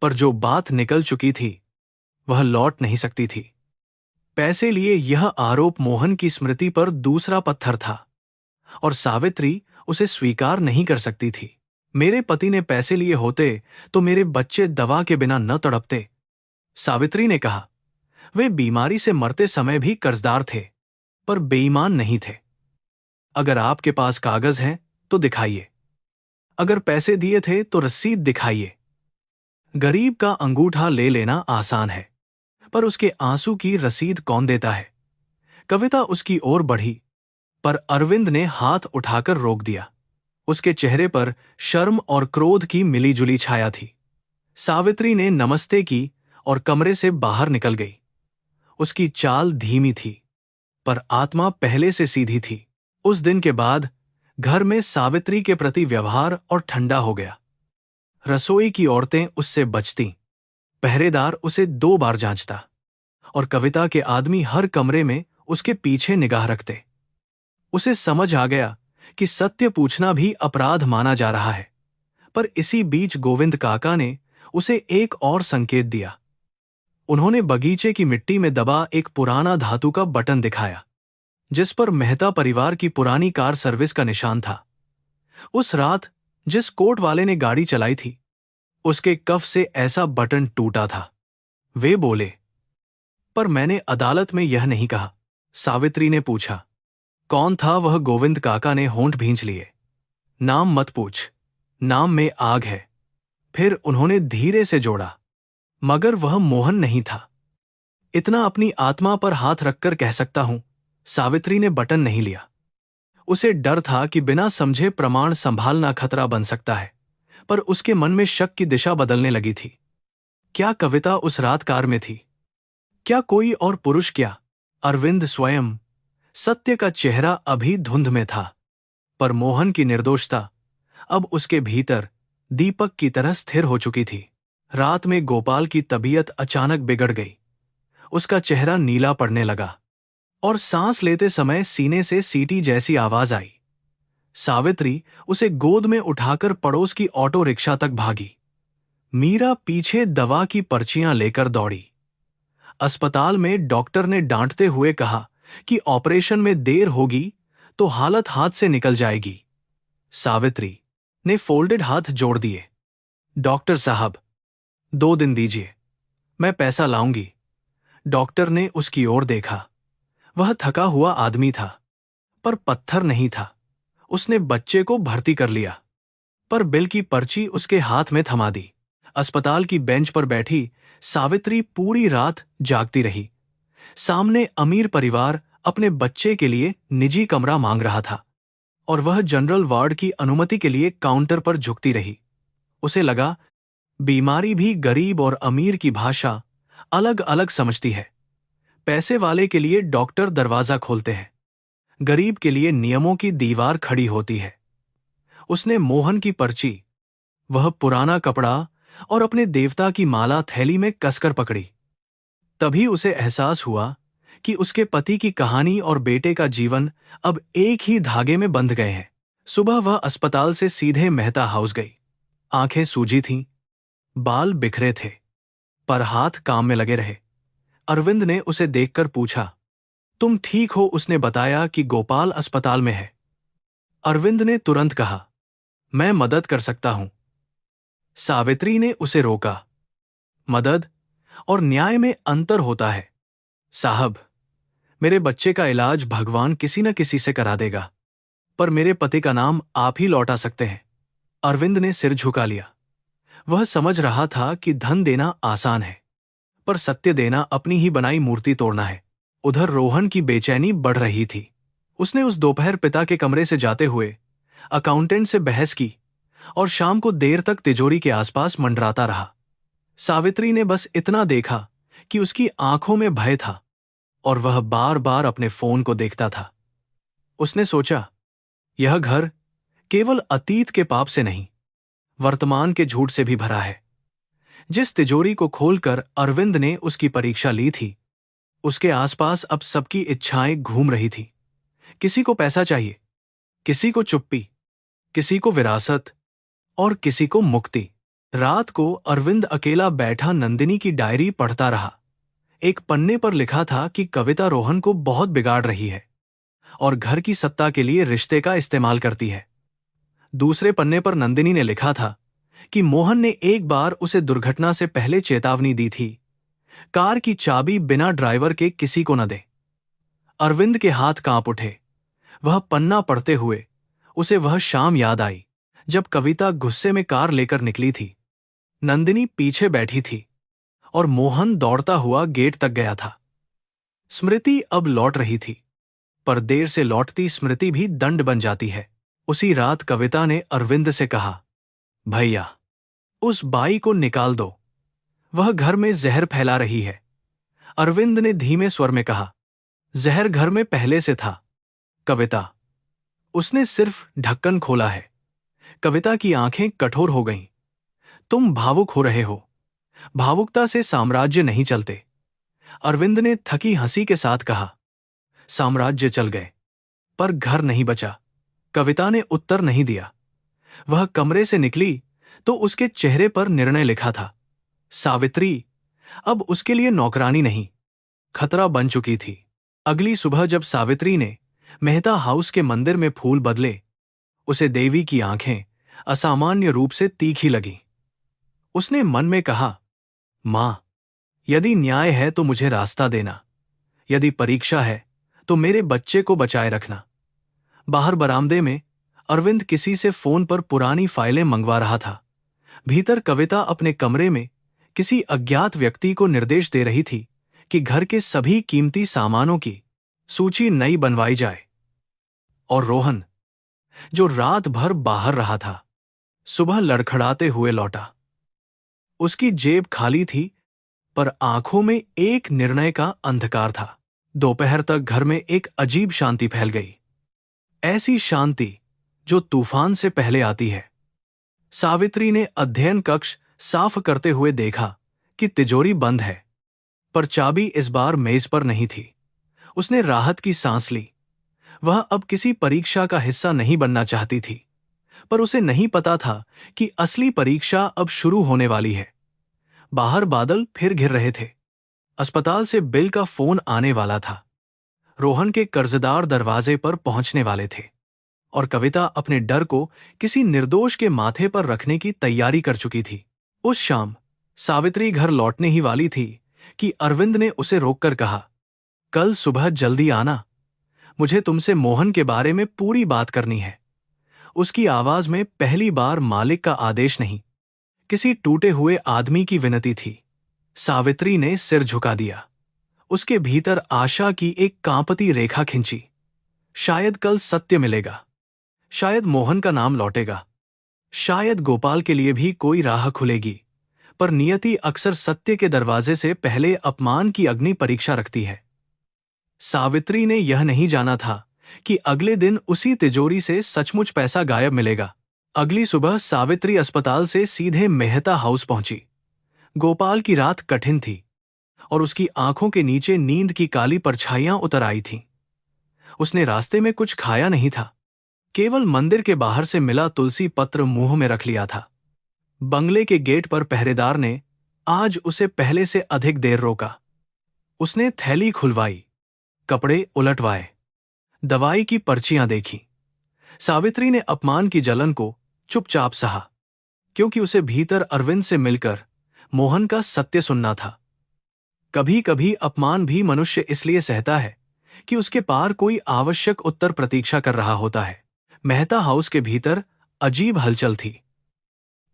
पर जो बात निकल चुकी थी वह लौट नहीं सकती थी। पैसे लिए यह आरोप मोहन की स्मृति पर दूसरा पत्थर था और सावित्री उसे स्वीकार नहीं कर सकती थी। मेरे पति ने पैसे लिए होते तो मेरे बच्चे दवा के बिना न तड़पते, सावित्री ने कहा। वे बीमारी से मरते समय भी कर्जदार थे, पर बेईमान नहीं थे। अगर आपके पास कागज हैं तो दिखाइए। अगर पैसे दिए थे तो रसीद दिखाइए। गरीब का अंगूठा ले लेना आसान है, पर उसके आंसू की रसीद कौन देता है? कविता उसकी ओर बढ़ी, पर अरविंद ने हाथ उठाकर रोक दिया। उसके चेहरे पर शर्म और क्रोध की मिलीजुली छाया थी। सावित्री ने नमस्ते की और कमरे से बाहर निकल गई। उसकी चाल धीमी थी, पर आत्मा पहले से सीधी थी। उस दिन के बाद घर में सावित्री के प्रति व्यवहार और ठंडा हो गया। रसोई की औरतें उससे बचतीं, पहरेदार उसे 2 बार जांचता, और कविता के आदमी हर कमरे में उसके पीछे निगाह रखते। उसे समझ आ गया कि सत्य पूछना भी अपराध माना जा रहा है। पर इसी बीच गोविंद काका ने उसे एक और संकेत दिया। उन्होंने बगीचे की मिट्टी में दबा एक पुराना धातु का बटन दिखाया, जिस पर मेहता परिवार की पुरानी कार सर्विस का निशान था। उस रात जिस कोर्ट वाले ने गाड़ी चलाई थी, उसके कफ से ऐसा बटन टूटा था। वे बोले, पर मैंने अदालत में यह नहीं कहा। सावित्री ने पूछा, कौन था वह? गोविंद काका ने होंठ भींच लिए। नाम मत पूछ, नाम में आग है। फिर उन्होंने धीरे से जोड़ा, मगर वह मोहन नहीं था। इतना अपनी आत्मा पर हाथ रखकर कह सकता हूं, सावित्री ने बटन नहीं लिया। उसे डर था कि बिना समझे प्रमाण संभालना खतरा बन सकता है, पर उसके मन में शक की दिशा बदलने लगी थी। क्या कविता उस रात कार में थी? क्या कोई और पुरुष? क्या अरविंद स्वयं? सत्य का चेहरा अभी धुंध में था, पर मोहन की निर्दोषता अब उसके भीतर दीपक की तरह स्थिर हो चुकी थी। रात में गोपाल की तबीयत अचानक बिगड़ गई। उसका चेहरा नीला पड़ने लगा और सांस लेते समय सीने से सीटी जैसी आवाज आई। सावित्री उसे गोद में उठाकर पड़ोस की ऑटो रिक्शा तक भागी। मीरा पीछे दवा की पर्चियां लेकर दौड़ी। अस्पताल में डॉक्टर ने डांटते हुए कहा कि ऑपरेशन में देर होगी तो हालत हाथ से निकल जाएगी। सावित्री ने फोल्डेड हाथ जोड़ दिए। डॉक्टर साहब, 2 दिन दीजिए, मैं पैसा लाऊंगी। डॉक्टर ने उसकी ओर देखा। वह थका हुआ आदमी था, पर पत्थर नहीं था। उसने बच्चे को भर्ती कर लिया, पर बिल की पर्ची उसके हाथ में थमा दी। अस्पताल की बेंच पर बैठी सावित्री पूरी रात जागती रही। सामने अमीर परिवार अपने बच्चे के लिए निजी कमरा मांग रहा था, और वह जनरल वार्ड की अनुमति के लिए काउंटर पर झुकती रही। उसे लगा, बीमारी भी गरीब और अमीर की भाषा अलग अलग समझती है। पैसे वाले के लिए डॉक्टर दरवाजा खोलते हैं, गरीब के लिए नियमों की दीवार खड़ी होती है। उसने मोहन की पर्ची, वह पुराना कपड़ा और अपने देवता की माला थैली में कसकर पकड़ी। तभी उसे एहसास हुआ कि उसके पति की कहानी और बेटे का जीवन अब एक ही धागे में बंध गए हैं। सुबह वह अस्पताल से सीधे मेहता हाउस गई। आंखें सूजी थीं, बाल बिखरे थे, पर हाथ काम में लगे रहे। अरविंद ने उसे देखकर पूछा, तुम ठीक हो? उसने बताया कि गोपाल अस्पताल में है। अरविंद ने तुरंत कहा, मैं मदद कर सकता हूं। सावित्री ने उसे रोका। मदद और न्याय में अंतर होता है साहब। मेरे बच्चे का इलाज भगवान किसी न किसी से करा देगा, पर मेरे पति का नाम आप ही लौटा सकते हैं। अरविंद ने सिर झुका लिया। वह समझ रहा था कि धन देना आसान है, पर सत्य देना अपनी ही बनाई मूर्ति तोड़ना है। उधर रोहन की बेचैनी बढ़ रही थी। उसने उस दोपहर पिता के कमरे से जाते हुए अकाउंटेंट से बहस की और शाम को देर तक तिजोरी के आसपास मंडराता रहा। सावित्री ने बस इतना देखा कि उसकी आंखों में भय था और वह बार बार अपने फोन को देखता था। उसने सोचा, यह घर केवल अतीत के पाप से नहीं, वर्तमान के झूठ से भी भरा है। जिस तिजोरी को खोलकर अरविंद ने उसकी परीक्षा ली थी, उसके आसपास अब सबकी इच्छाएं घूम रही थी। किसी को पैसा चाहिए, किसी को चुप्पी, किसी को विरासत और किसी को मुक्ति। रात को अरविंद अकेला बैठा नंदिनी की डायरी पढ़ता रहा। एक पन्ने पर लिखा था कि कविता रोहन को बहुत बिगाड़ रही है और घर की सत्ता के लिए रिश्ते का इस्तेमाल करती है। दूसरे पन्ने पर नंदिनी ने लिखा था कि मोहन ने एक बार उसे दुर्घटना से पहले चेतावनी दी थी, कार की चाबी बिना ड्राइवर के किसी को न दे। अरविंद के हाथ कांप उठे। वह पन्ना पढ़ते हुए उसे वह शाम याद आई जब कविता गुस्से में कार लेकर निकली थी। नंदिनी पीछे बैठी थी और मोहन दौड़ता हुआ गेट तक गया था। स्मृति अब लौट रही थी, पर देर से लौटती स्मृति भी दंड बन जाती है। उसी रात कविता ने अरविंद से कहा, भैया, उस बाई को निकाल दो, वह घर में जहर फैला रही है। अरविंद ने धीमे स्वर में कहा, जहर घर में पहले से था कविता, उसने सिर्फ ढक्कन खोला है। कविता की आंखें कठोर हो गईं। तुम भावुक हो रहे हो, भावुकता से साम्राज्य नहीं चलते। अरविंद ने थकी हंसी के साथ कहा, साम्राज्य चल गए पर घर नहीं बचा। कविता ने उत्तर नहीं दिया। वह कमरे से निकली तो उसके चेहरे पर निर्णय लिखा था। सावित्री अब उसके लिए नौकरानी नहीं, खतरा बन चुकी थी। अगली सुबह जब सावित्री ने मेहता हाउस के मंदिर में फूल बदले, उसे देवी की आंखें असामान्य रूप से तीखी लगीं। उसने मन में कहा, मां, यदि न्याय है तो मुझे रास्ता देना, यदि परीक्षा है तो मेरे बच्चे को बचाए रखना। बाहर बरामदे में अरविंद किसी से फोन पर पुरानी फाइलें मंगवा रहा था। भीतर कविता अपने कमरे में किसी अज्ञात व्यक्ति को निर्देश दे रही थी कि घर के सभी कीमती सामानों की सूची नई बनवाई जाए। और रोहन, जो रात भर बाहर रहा था, सुबह लड़खड़ाते हुए लौटा। उसकी जेब खाली थी, पर आंखों में एक निर्णय का अंधकार था। दोपहर तक घर में एक अजीब शांति फैल गई, ऐसी शांति जो तूफान से पहले आती है। सावित्री ने अध्ययन कक्ष साफ करते हुए देखा कि तिजोरी बंद है, पर चाबी इस बार मेज पर नहीं थी। उसने राहत की सांस ली। वह अब किसी परीक्षा का हिस्सा नहीं बनना चाहती थी, पर उसे नहीं पता था कि असली परीक्षा अब शुरू होने वाली है। बाहर बादल फिर घिर रहे थे। अस्पताल से बिल का फोन आने वाला था। रोहन के कर्जदार दरवाजे पर पहुंचने वाले थे और कविता अपने डर को किसी निर्दोष के माथे पर रखने की तैयारी कर चुकी थी। उस शाम सावित्री घर लौटने ही वाली थी कि अरविंद ने उसे रोककर कहा, कल सुबह जल्दी आना, मुझे तुमसे मोहन के बारे में पूरी बात करनी है। उसकी आवाज में पहली बार मालिक का आदेश नहीं, किसी टूटे हुए आदमी की विनती थी। सावित्री ने सिर झुका दिया। उसके भीतर आशा की एक कांपती रेखा खिंची। शायद कल सत्य मिलेगा, शायद मोहन का नाम लौटेगा, शायद गोपाल के लिए भी कोई राह खुलेगी। पर नियति अक्सर सत्य के दरवाजे से पहले अपमान की अग्नि परीक्षा रखती है। सावित्री ने यह नहीं जाना था कि अगले दिन उसी तिजोरी से सचमुच पैसा गायब मिलेगा। अगली सुबह सावित्री अस्पताल से सीधे मेहता हाउस पहुंची। गोपाल की रात कठिन थी और उसकी आंखों के नीचे नींद की काली परछाइयां उतर आई थीं। उसने रास्ते में कुछ खाया नहीं था, केवल मंदिर के बाहर से मिला तुलसी पत्र मुंह में रख लिया था। बंगले के गेट पर पहरेदार ने आज उसे पहले से अधिक देर रोका। उसने थैली खुलवाई, कपड़े उलटवाए, दवाई की पर्चियां देखी। सावित्री ने अपमान की जलन को चुपचाप सहा, क्योंकि उसे भीतर अरविंद से मिलकर मोहन का सत्य सुनना था। कभी कभी अपमान भी मनुष्य इसलिए सहता है कि उसके पार कोई आवश्यक उत्तर प्रतीक्षा कर रहा होता है। मेहता हाउस के भीतर अजीब हलचल थी।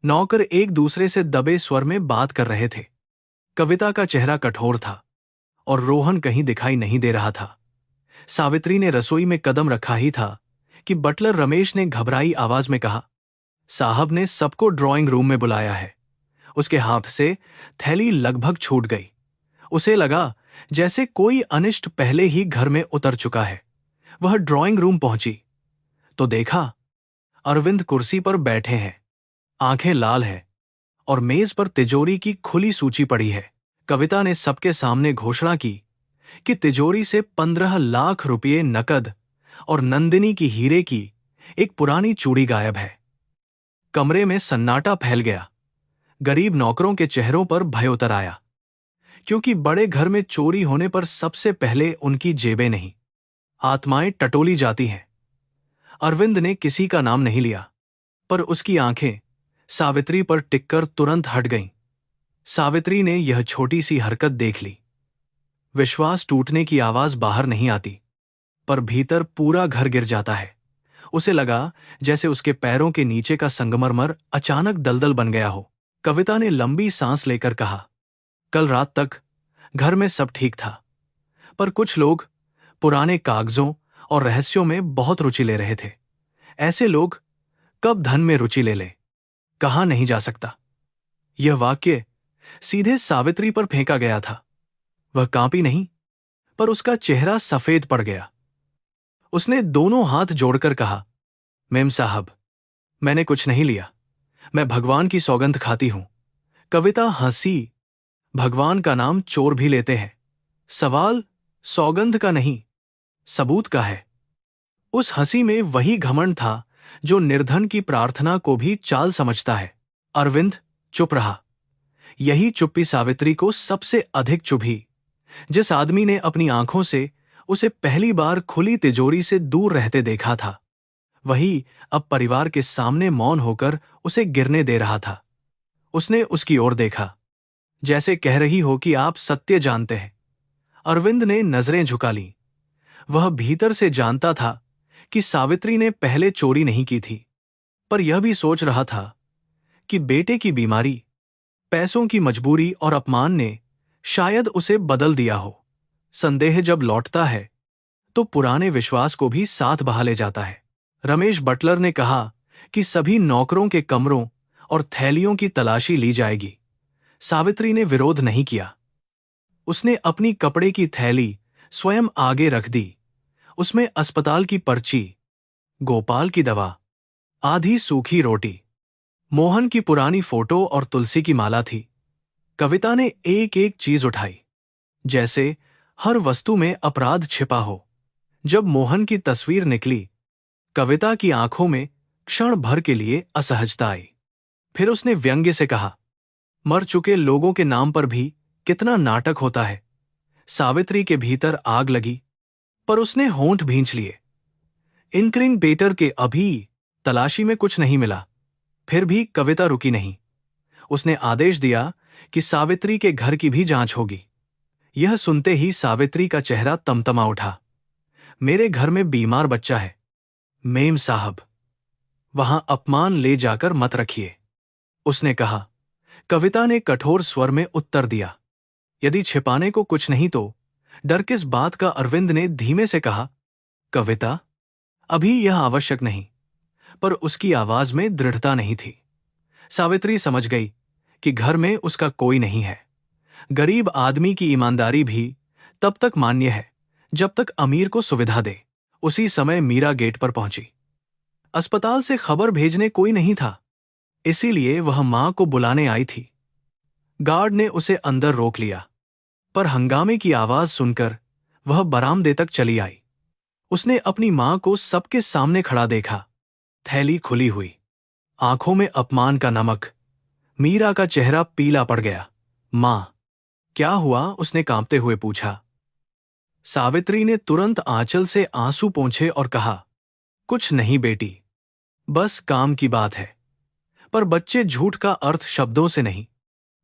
नौकर एक दूसरे से दबे स्वर में बात कर रहे थे। कविता का चेहरा कठोर था और रोहन कहीं दिखाई नहीं दे रहा था। सावित्री ने रसोई में कदम रखा ही था कि बटलर रमेश ने घबराई आवाज में कहा, साहब ने सबको ड्राइंग रूम में बुलाया है। उसके हाथ से थैली लगभग छूट गई। उसे लगा जैसे कोई अनिष्ट पहले ही घर में उतर चुका है। वह ड्राइंग रूम पहुंची तो देखा अरविंद कुर्सी पर बैठे हैं, आंखें लाल हैं और मेज पर तिजोरी की खुली सूची पड़ी है। कविता ने सबके सामने घोषणा की कि तिजोरी से 15 लाख रुपये नकद और नंदिनी की हीरे की एक पुरानी चूड़ी गायब है। कमरे में सन्नाटा फैल गया। गरीब नौकरों के चेहरों पर भय उतर आया, क्योंकि बड़े घर में चोरी होने पर सबसे पहले उनकी जेबें नहीं, आत्माएं टटोली जाती हैं। अरविंद ने किसी का नाम नहीं लिया, पर उसकी आंखें सावित्री पर टिककर तुरंत हट गईं। सावित्री ने यह छोटी सी हरकत देख ली। विश्वास टूटने की आवाज बाहर नहीं आती, पर भीतर पूरा घर गिर जाता है। उसे लगा जैसे उसके पैरों के नीचे का संगमरमर अचानक दलदल बन गया हो। कविता ने लंबी सांस लेकर कहा, कल रात तक घर में सब ठीक था, पर कुछ लोग पुराने कागजों और रहस्यों में बहुत रुचि ले रहे थे। ऐसे लोग कब धन में रुचि ले ले, कहा नहीं जा सकता। यह वाक्य सीधे सावित्री पर फेंका गया था। वह कांपी नहीं, पर उसका चेहरा सफेद पड़ गया। उसने दोनों हाथ जोड़कर कहा, मेम साहब, मैंने कुछ नहीं लिया। मैं भगवान की सौगंध खाती हूं। कविता हंसी। भगवान का नाम चोर भी लेते हैं। सवाल सौगंध का नहीं, सबूत का है। उस हंसी में वही घमंड था जो निर्धन की प्रार्थना को भी चाल समझता है। अरविंद चुप रहा। यही चुप्पी सावित्री को सबसे अधिक चुभी। जिस आदमी ने अपनी आंखों से उसे पहली बार खुली तिजोरी से दूर रहते देखा था, वही अब परिवार के सामने मौन होकर उसे गिरने दे रहा था। उसने उसकी ओर देखा, जैसे कह रही हो कि आप सत्य जानते हैं। अरविंद ने नजरें झुका लीं। वह भीतर से जानता था कि सावित्री ने पहले चोरी नहीं की थी, पर यह भी सोच रहा था कि बेटे की बीमारी, पैसों की मजबूरी और अपमान ने शायद उसे बदल दिया हो। संदेह जब लौटता है तो पुराने विश्वास को भी साथ बहा ले जाता है। रमेश बटलर ने कहा कि सभी नौकरों के कमरों और थैलियों की तलाशी ली जाएगी। सावित्री ने विरोध नहीं किया। उसने अपनी कपड़े की थैली स्वयं आगे रख दी। उसमें अस्पताल की पर्ची, गोपाल की दवा, आधी सूखी रोटी, मोहन की पुरानी फोटो और तुलसी की माला थी। कविता ने एक एक चीज उठाई, जैसे हर वस्तु में अपराध छिपा हो। जब मोहन की तस्वीर निकली, कविता की आंखों में क्षण भर के लिए असहजता आई। फिर उसने व्यंग्य से कहा, मर चुके लोगों के नाम पर भी कितना नाटक होता है। सावित्री के भीतर आग लगी, पर उसने होंठ भींच लिए। इंकरिंग पेटर के अभी तलाशी में कुछ नहीं मिला। फिर भी कविता रुकी नहीं। उसने आदेश दिया कि सावित्री के घर की भी जांच होगी। यह सुनते ही सावित्री का चेहरा तमतमा उठा। मेरे घर में बीमार बच्चा है मेम साहब, वहां अपमान ले जाकर मत रखिए, उसने कहा। कविता ने कठोर स्वर में उत्तर दिया। यदि छिपाने को कुछ नहीं तो डर किस बात का। अरविंद ने धीमे से कहा, कविता, अभी यह आवश्यक नहीं। पर उसकी आवाज में दृढ़ता नहीं थी। सावित्री समझ गई कि घर में उसका कोई नहीं है। गरीब आदमी की ईमानदारी भी तब तक मान्य है जब तक अमीर को सुविधा दे। उसी समय मीरा गेट पर पहुंची। अस्पताल से खबर भेजने कोई नहीं था, इसीलिए वह मां को बुलाने आई थी। गार्ड ने उसे अंदर रोक लिया, पर हंगामे की आवाज सुनकर वह बरामदे तक चली आई। उसने अपनी मां को सबके सामने खड़ा देखा, थैली खुली हुई, आंखों में अपमान का नमक। मीरा का चेहरा पीला पड़ गया। मां, क्या हुआ? उसने कांपते हुए पूछा। सावित्री ने तुरंत आंचल से आंसू पोंछे और कहा, कुछ नहीं बेटी, बस काम की बात है। पर बच्चे झूठ का अर्थ शब्दों से नहीं,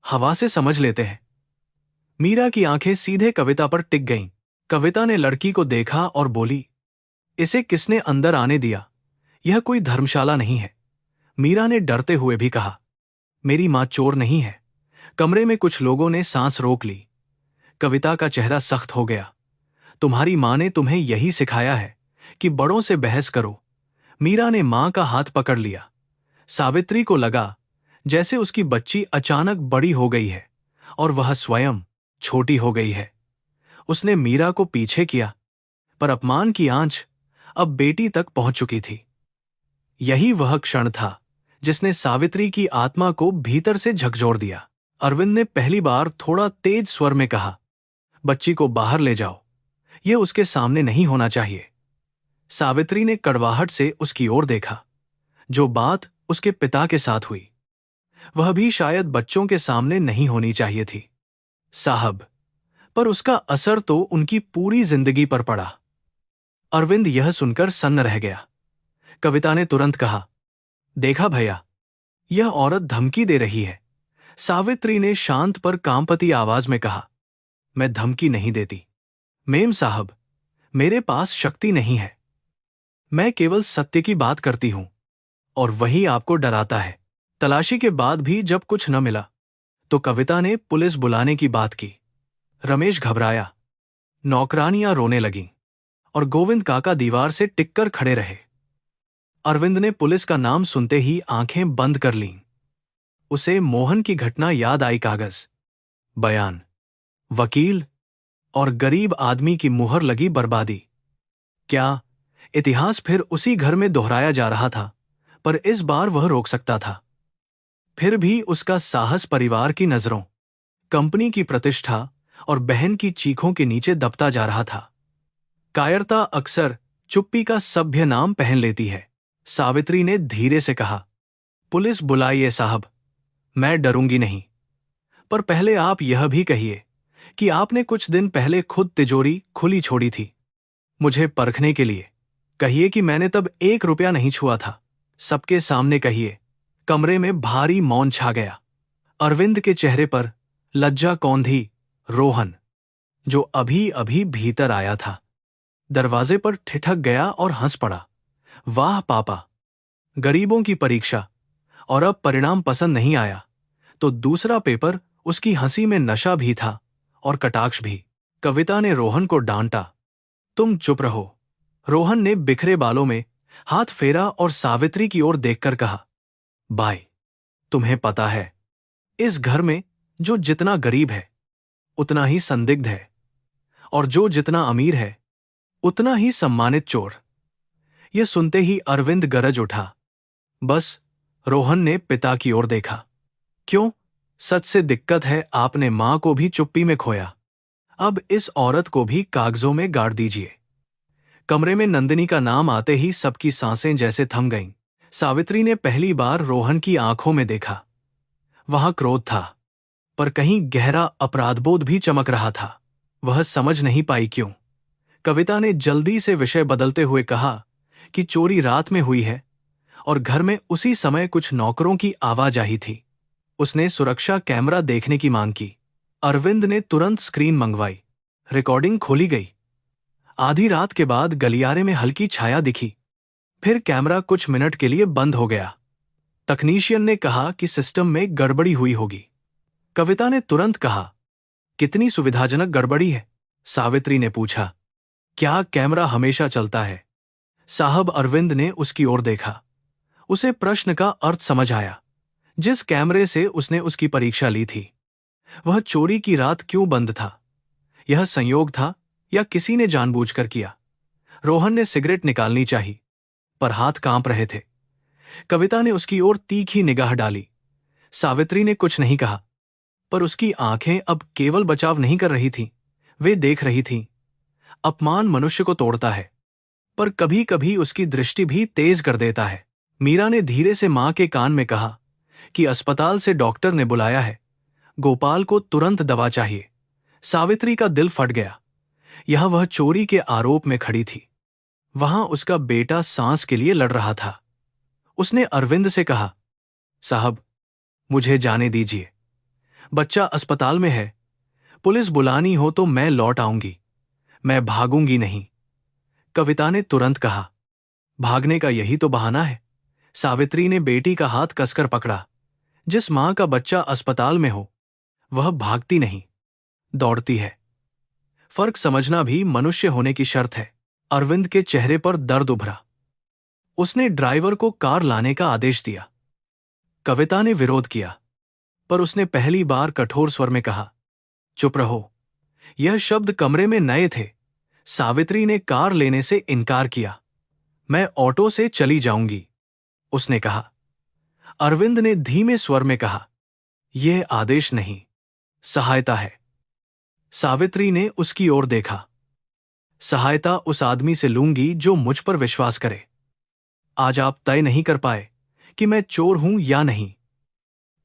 हवा से समझ लेते हैं। मीरा की आंखें सीधे कविता पर टिक गईं। कविता ने लड़की को देखा और बोली, इसे किसने अंदर आने दिया? यह कोई धर्मशाला नहीं है। मीरा ने डरते हुए भी कहा, मेरी मां चोर नहीं है। कमरे में कुछ लोगों ने सांस रोक ली। कविता का चेहरा सख्त हो गया। तुम्हारी मां ने तुम्हें यही सिखाया है कि बड़ों से बहस करो, मीरा ने मां का हाथ पकड़ लिया। सावित्री को लगा जैसे उसकी बच्ची अचानक बड़ी हो गई है और वह स्वयं छोटी हो गई है। उसने मीरा को पीछे किया, पर अपमान की आंच अब बेटी तक पहुंच चुकी थी। यही वह क्षण था जिसने सावित्री की आत्मा को भीतर से झकझोर दिया। अरविंद ने पहली बार थोड़ा तेज स्वर में कहा, बच्ची को बाहर ले जाओ, यह उसके सामने नहीं होना चाहिए। सावित्री ने कड़वाहट से उसकी ओर देखा। जो बात उसके पिता के साथ हुई, वह भी शायद बच्चों के सामने नहीं होनी चाहिए थी। साहब, पर उसका असर तो उनकी पूरी जिंदगी पर पड़ा। अरविंद यह सुनकर सन्न रह गया। कविता ने तुरंत कहा, देखा भैया, यह औरत धमकी दे रही है। सावित्री ने शांत पर कांपती आवाज में कहा, मैं धमकी नहीं देती मेम साहब, मेरे पास शक्ति नहीं है। मैं केवल सत्य की बात करती हूं और वही आपको डराता है। तलाशी के बाद भी जब कुछ न मिला तो कविता ने पुलिस बुलाने की बात की। रमेश घबराया, नौकरानियां रोने लगीं और गोविंद काका दीवार से टिककर खड़े रहे। अरविंद ने पुलिस का नाम सुनते ही आंखें बंद कर लीं। उसे मोहन की घटना याद आई। कागज, बयान, वकील और गरीब आदमी की मुहर लगी बर्बादी। क्या इतिहास फिर उसी घर में दोहराया जा रहा था? पर इस बार वह रोक सकता था। फिर भी उसका साहस परिवार की नजरों, कंपनी की प्रतिष्ठा और बहन की चीखों के नीचे दबता जा रहा था। कायरता अक्सर चुप्पी का सभ्य नाम पहन लेती है। सावित्री ने धीरे से कहा, पुलिस बुलाइए साहब, मैं डरूंगी नहीं। पर पहले आप यह भी कहिए कि आपने कुछ दिन पहले खुद तिजोरी खुली छोड़ी थी, मुझे परखने के लिए। कहिए कि मैंने तब 1 रुपया नहीं छुआ था। सबके सामने कहिए। कमरे में भारी मौन छा गया। अरविंद के चेहरे पर लज्जा कौंधी रोहन, जो अभी अभी भीतर आया था, दरवाजे पर ठिठक गया और हंस पड़ा। वाह पापा, गरीबों की परीक्षा, और अब परिणाम पसंद नहीं आया तो दूसरा पेपर। उसकी हंसी में नशा भी था और कटाक्ष भी। कविता ने रोहन को डांटा, तुम चुप रहो। रोहन ने बिखरे बालों में हाथ फेरा और सावित्री की ओर देखकर कहा, भाई, तुम्हें पता है, इस घर में जो जितना गरीब है उतना ही संदिग्ध है, और जो जितना अमीर है उतना ही सम्मानित चोर। यह सुनते ही अरविंद गरज उठा। बस, रोहन ने पिता की ओर देखा। क्यों? सच से दिक्कत है? आपने मां को भी चुप्पी में खोया, अब इस औरत को भी कागजों में गाड़ दीजिए। कमरे में नंदिनी का नाम आते ही सबकी सांसें जैसे थम गईं। सावित्री ने पहली बार रोहन की आंखों में देखा। वहां क्रोध था, पर कहीं गहरा अपराधबोध भी चमक रहा था। वह समझ नहीं पाई क्यों। कविता ने जल्दी से विषय बदलते हुए कहा कि चोरी रात में हुई है और घर में उसी समय कुछ नौकरों की आवाजाही थी। उसने सुरक्षा कैमरा देखने की मांग की। अरविंद ने तुरंत स्क्रीन मंगवाई। रिकॉर्डिंग खोली गई। आधी रात के बाद गलियारे में हल्की छाया दिखी। फिर कैमरा कुछ मिनट के लिए बंद हो गया। तकनीशियन ने कहा कि सिस्टम में गड़बड़ी हुई होगी। कविता ने तुरंत कहा, कितनी सुविधाजनक गड़बड़ी है? सावित्री ने पूछा, क्या कैमरा हमेशा चलता है? साहब, अरविंद ने उसकी ओर देखा। उसे प्रश्न का अर्थ समझ आया। जिस कैमरे से उसने उसकी परीक्षा ली थी, वह चोरी की रात क्यों बंद था? यह संयोग था या किसी ने जानबूझकर किया? रोहन ने सिगरेट निकालनी चाही, पर हाथ कांप रहे थे। कविता ने उसकी ओर तीखी निगाह डाली। सावित्री ने कुछ नहीं कहा, पर उसकी आंखें अब केवल बचाव नहीं कर रही थीं, वे देख रही थीं। अपमान मनुष्य को तोड़ता है, पर कभी कभी उसकी दृष्टि भी तेज कर देता है। मीरा ने धीरे से मां के कान में कहा कि अस्पताल से डॉक्टर ने बुलाया है, गोपाल को तुरंत दवा चाहिए। सावित्री का दिल फट गया। यह वह चोरी के आरोप में खड़ी थी। वहां उसका बेटा सांस के लिए लड़ रहा था। उसने अरविंद से कहा, साहब, मुझे जाने दीजिए। बच्चा अस्पताल में है। पुलिस बुलानी हो तो मैं लौट आऊंगी, मैं भागूंगी नहीं। कविता ने तुरंत कहा, भागने का यही तो बहाना है। सावित्री ने बेटी का हाथ कसकर पकड़ा। जिस मां का बच्चा अस्पताल में हो, वह भागती नहीं, दौड़ती है। फर्क समझना भी मनुष्य होने की शर्त है। अरविंद के चेहरे पर दर्द उभरा। उसने ड्राइवर को कार लाने का आदेश दिया। कविता ने विरोध किया, पर उसने पहली बार कठोर स्वर में कहा, चुप रहो। यह शब्द कमरे में नए थे। सावित्री ने कार लेने से इनकार किया। मैं ऑटो से चली जाऊंगी, उसने कहा। अरविंद ने धीमे स्वर में कहा, यह आदेश नहीं, सहायता है। सावित्री ने उसकी ओर देखा। सहायता उस आदमी से लूंगी जो मुझ पर विश्वास करे। आज आप तय नहीं कर पाए कि मैं चोर हूं या नहीं।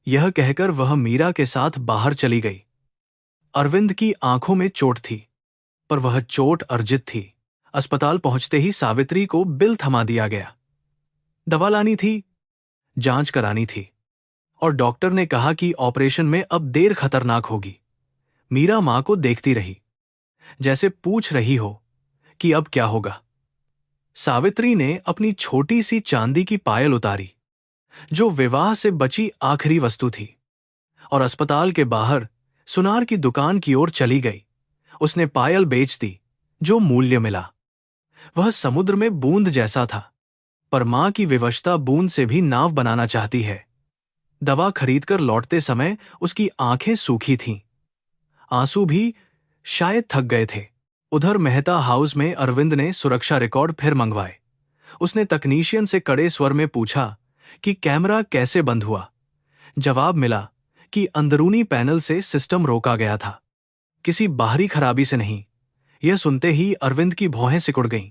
यह कहकर वह मीरा के साथ बाहर चली गई। अरविंद की आंखों में चोट थी, पर वह चोट अर्जित थी। अस्पताल पहुंचते ही सावित्री को बिल थमा दिया गया। दवा लानी थी, जांच करानी थी, और डॉक्टर ने कहा कि ऑपरेशन में अब देर खतरनाक होगी। मीरा मां को देखती रही, जैसे पूछ रही हो कि अब क्या होगा। सावित्री ने अपनी छोटी सी चांदी की पायल उतारी, जो विवाह से बची आखिरी वस्तु थी, और अस्पताल के बाहर सुनार की दुकान की ओर चली गई। उसने पायल बेच दी। जो मूल्य मिला वह समुद्र में बूंद जैसा था, पर मां की विवशता बूंद से भी नाव बनाना चाहती है। दवा खरीदकर लौटते समय उसकी आंखें सूखी थीं। आंसू भी शायद थक गए थे। उधर मेहता हाउस में अरविंद ने सुरक्षा रिकॉर्ड फिर मंगवाए। उसने तकनीशियन से कड़े स्वर में पूछा कि कैमरा कैसे बंद हुआ। जवाब मिला कि अंदरूनी पैनल से सिस्टम रोका गया था, किसी बाहरी खराबी से नहीं। यह सुनते ही अरविंद की भौहें सिकुड़ गईं।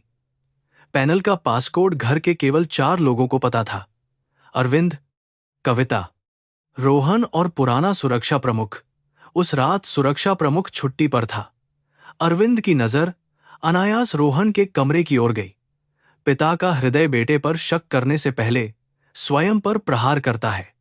पैनल का पासकोड घर के केवल 4 लोगों को पता था, अरविंद, कविता, रोहन और पुराना सुरक्षा प्रमुख। उस रात सुरक्षा प्रमुख छुट्टी पर था। अरविंद की नजर अनायास रोहन के कमरे की ओर गई। पिता का हृदय बेटे पर शक करने से पहले स्वयं पर प्रहार करता है,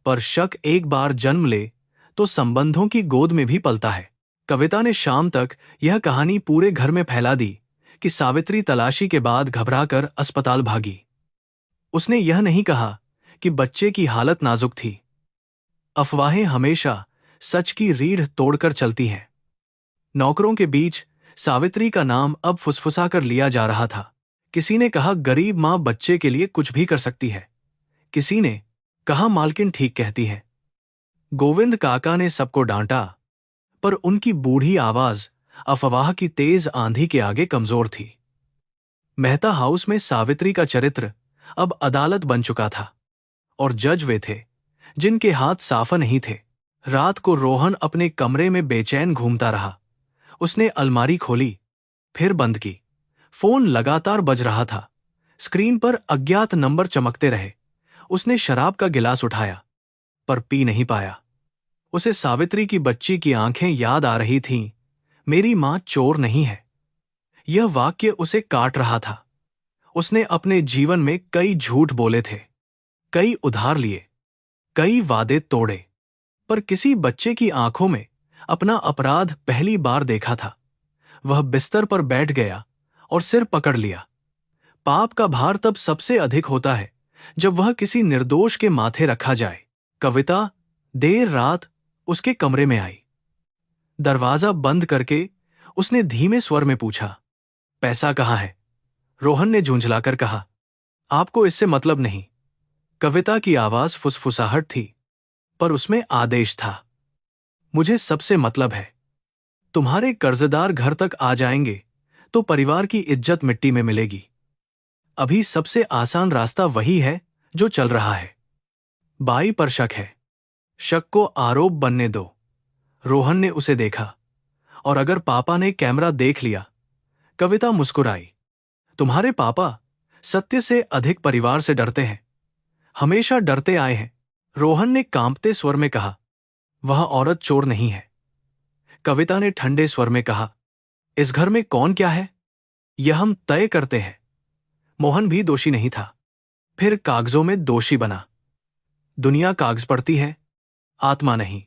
पर शक एक बार जन्म ले तो संबंधों की गोद में भी पलता है। कविता ने शाम तक यह कहानी पूरे घर में फैला दी कि सावित्री तलाशी के बाद घबराकर अस्पताल भागी। उसने यह नहीं कहा कि बच्चे की हालत नाजुक थी। अफवाहें हमेशा सच की रीढ़ तोड़कर चलती हैं। नौकरों के बीच सावित्री का नाम अब फुसफुसाकर लिया जा रहा था। किसी ने कहा गरीब मां बच्चे के लिए कुछ भी कर सकती है। किसी ने कहा मालकिन ठीक कहती है। गोविंद काका ने सबको डांटा, पर उनकी बूढ़ी आवाज अफवाह की तेज आंधी के आगे कमजोर थी। मेहता हाउस में सावित्री का चरित्र अब अदालत बन चुका था, और जज वे थे जिनके हाथ साफ नहीं थे। रात को रोहन अपने कमरे में बेचैन घूमता रहा। उसने अलमारी खोली, फिर बंद की। फोन लगातार बज रहा था। स्क्रीन पर अज्ञात नंबर चमकते रहे। उसने शराब का गिलास उठाया, पर पी नहीं पाया। उसे सावित्री की बच्ची की आंखें याद आ रही थीं। मेरी मां चोर नहीं है। यह वाक्य उसे काट रहा था। उसने अपने जीवन में कई झूठ बोले थे, कई उधार लिए, कई वादे तोड़े, पर किसी बच्चे की आंखों में अपना अपराध पहली बार देखा था। वह बिस्तर पर बैठ गया और सिर पकड़ लिया। पाप का भार तब सबसे अधिक होता है जब वह किसी निर्दोष के माथे रखा जाए। कविता देर रात उसके कमरे में आई। दरवाजा बंद करके उसने धीमे स्वर में पूछा, पैसा कहाँ है? रोहन ने झुंझलाकर कहा, आपको इससे मतलब नहीं। कविता की आवाज फुसफुसाहट थी, पर उसमें आदेश था। मुझे सबसे मतलब है। तुम्हारे कर्जदार घर तक आ जाएंगे तो परिवार की इज्जत मिट्टी में मिलेगी। अभी सबसे आसान रास्ता वही है जो चल रहा है। बाई पर शक है, शक को आरोप बनने दो। रोहन ने उसे देखा, और अगर पापा ने कैमरा देख लिया? कविता मुस्कुराई। तुम्हारे पापा सत्य से अधिक परिवार से डरते हैं, हमेशा डरते आए हैं। रोहन ने कांपते स्वर में कहा, वह औरत चोर नहीं है। कविता ने ठंडे स्वर में कहा, इस घर में कौन क्या है यह हम तय करते हैं। मोहन भी दोषी नहीं था, फिर कागजों में दोषी बना। दुनिया कागज पढ़ती है, आत्मा नहीं।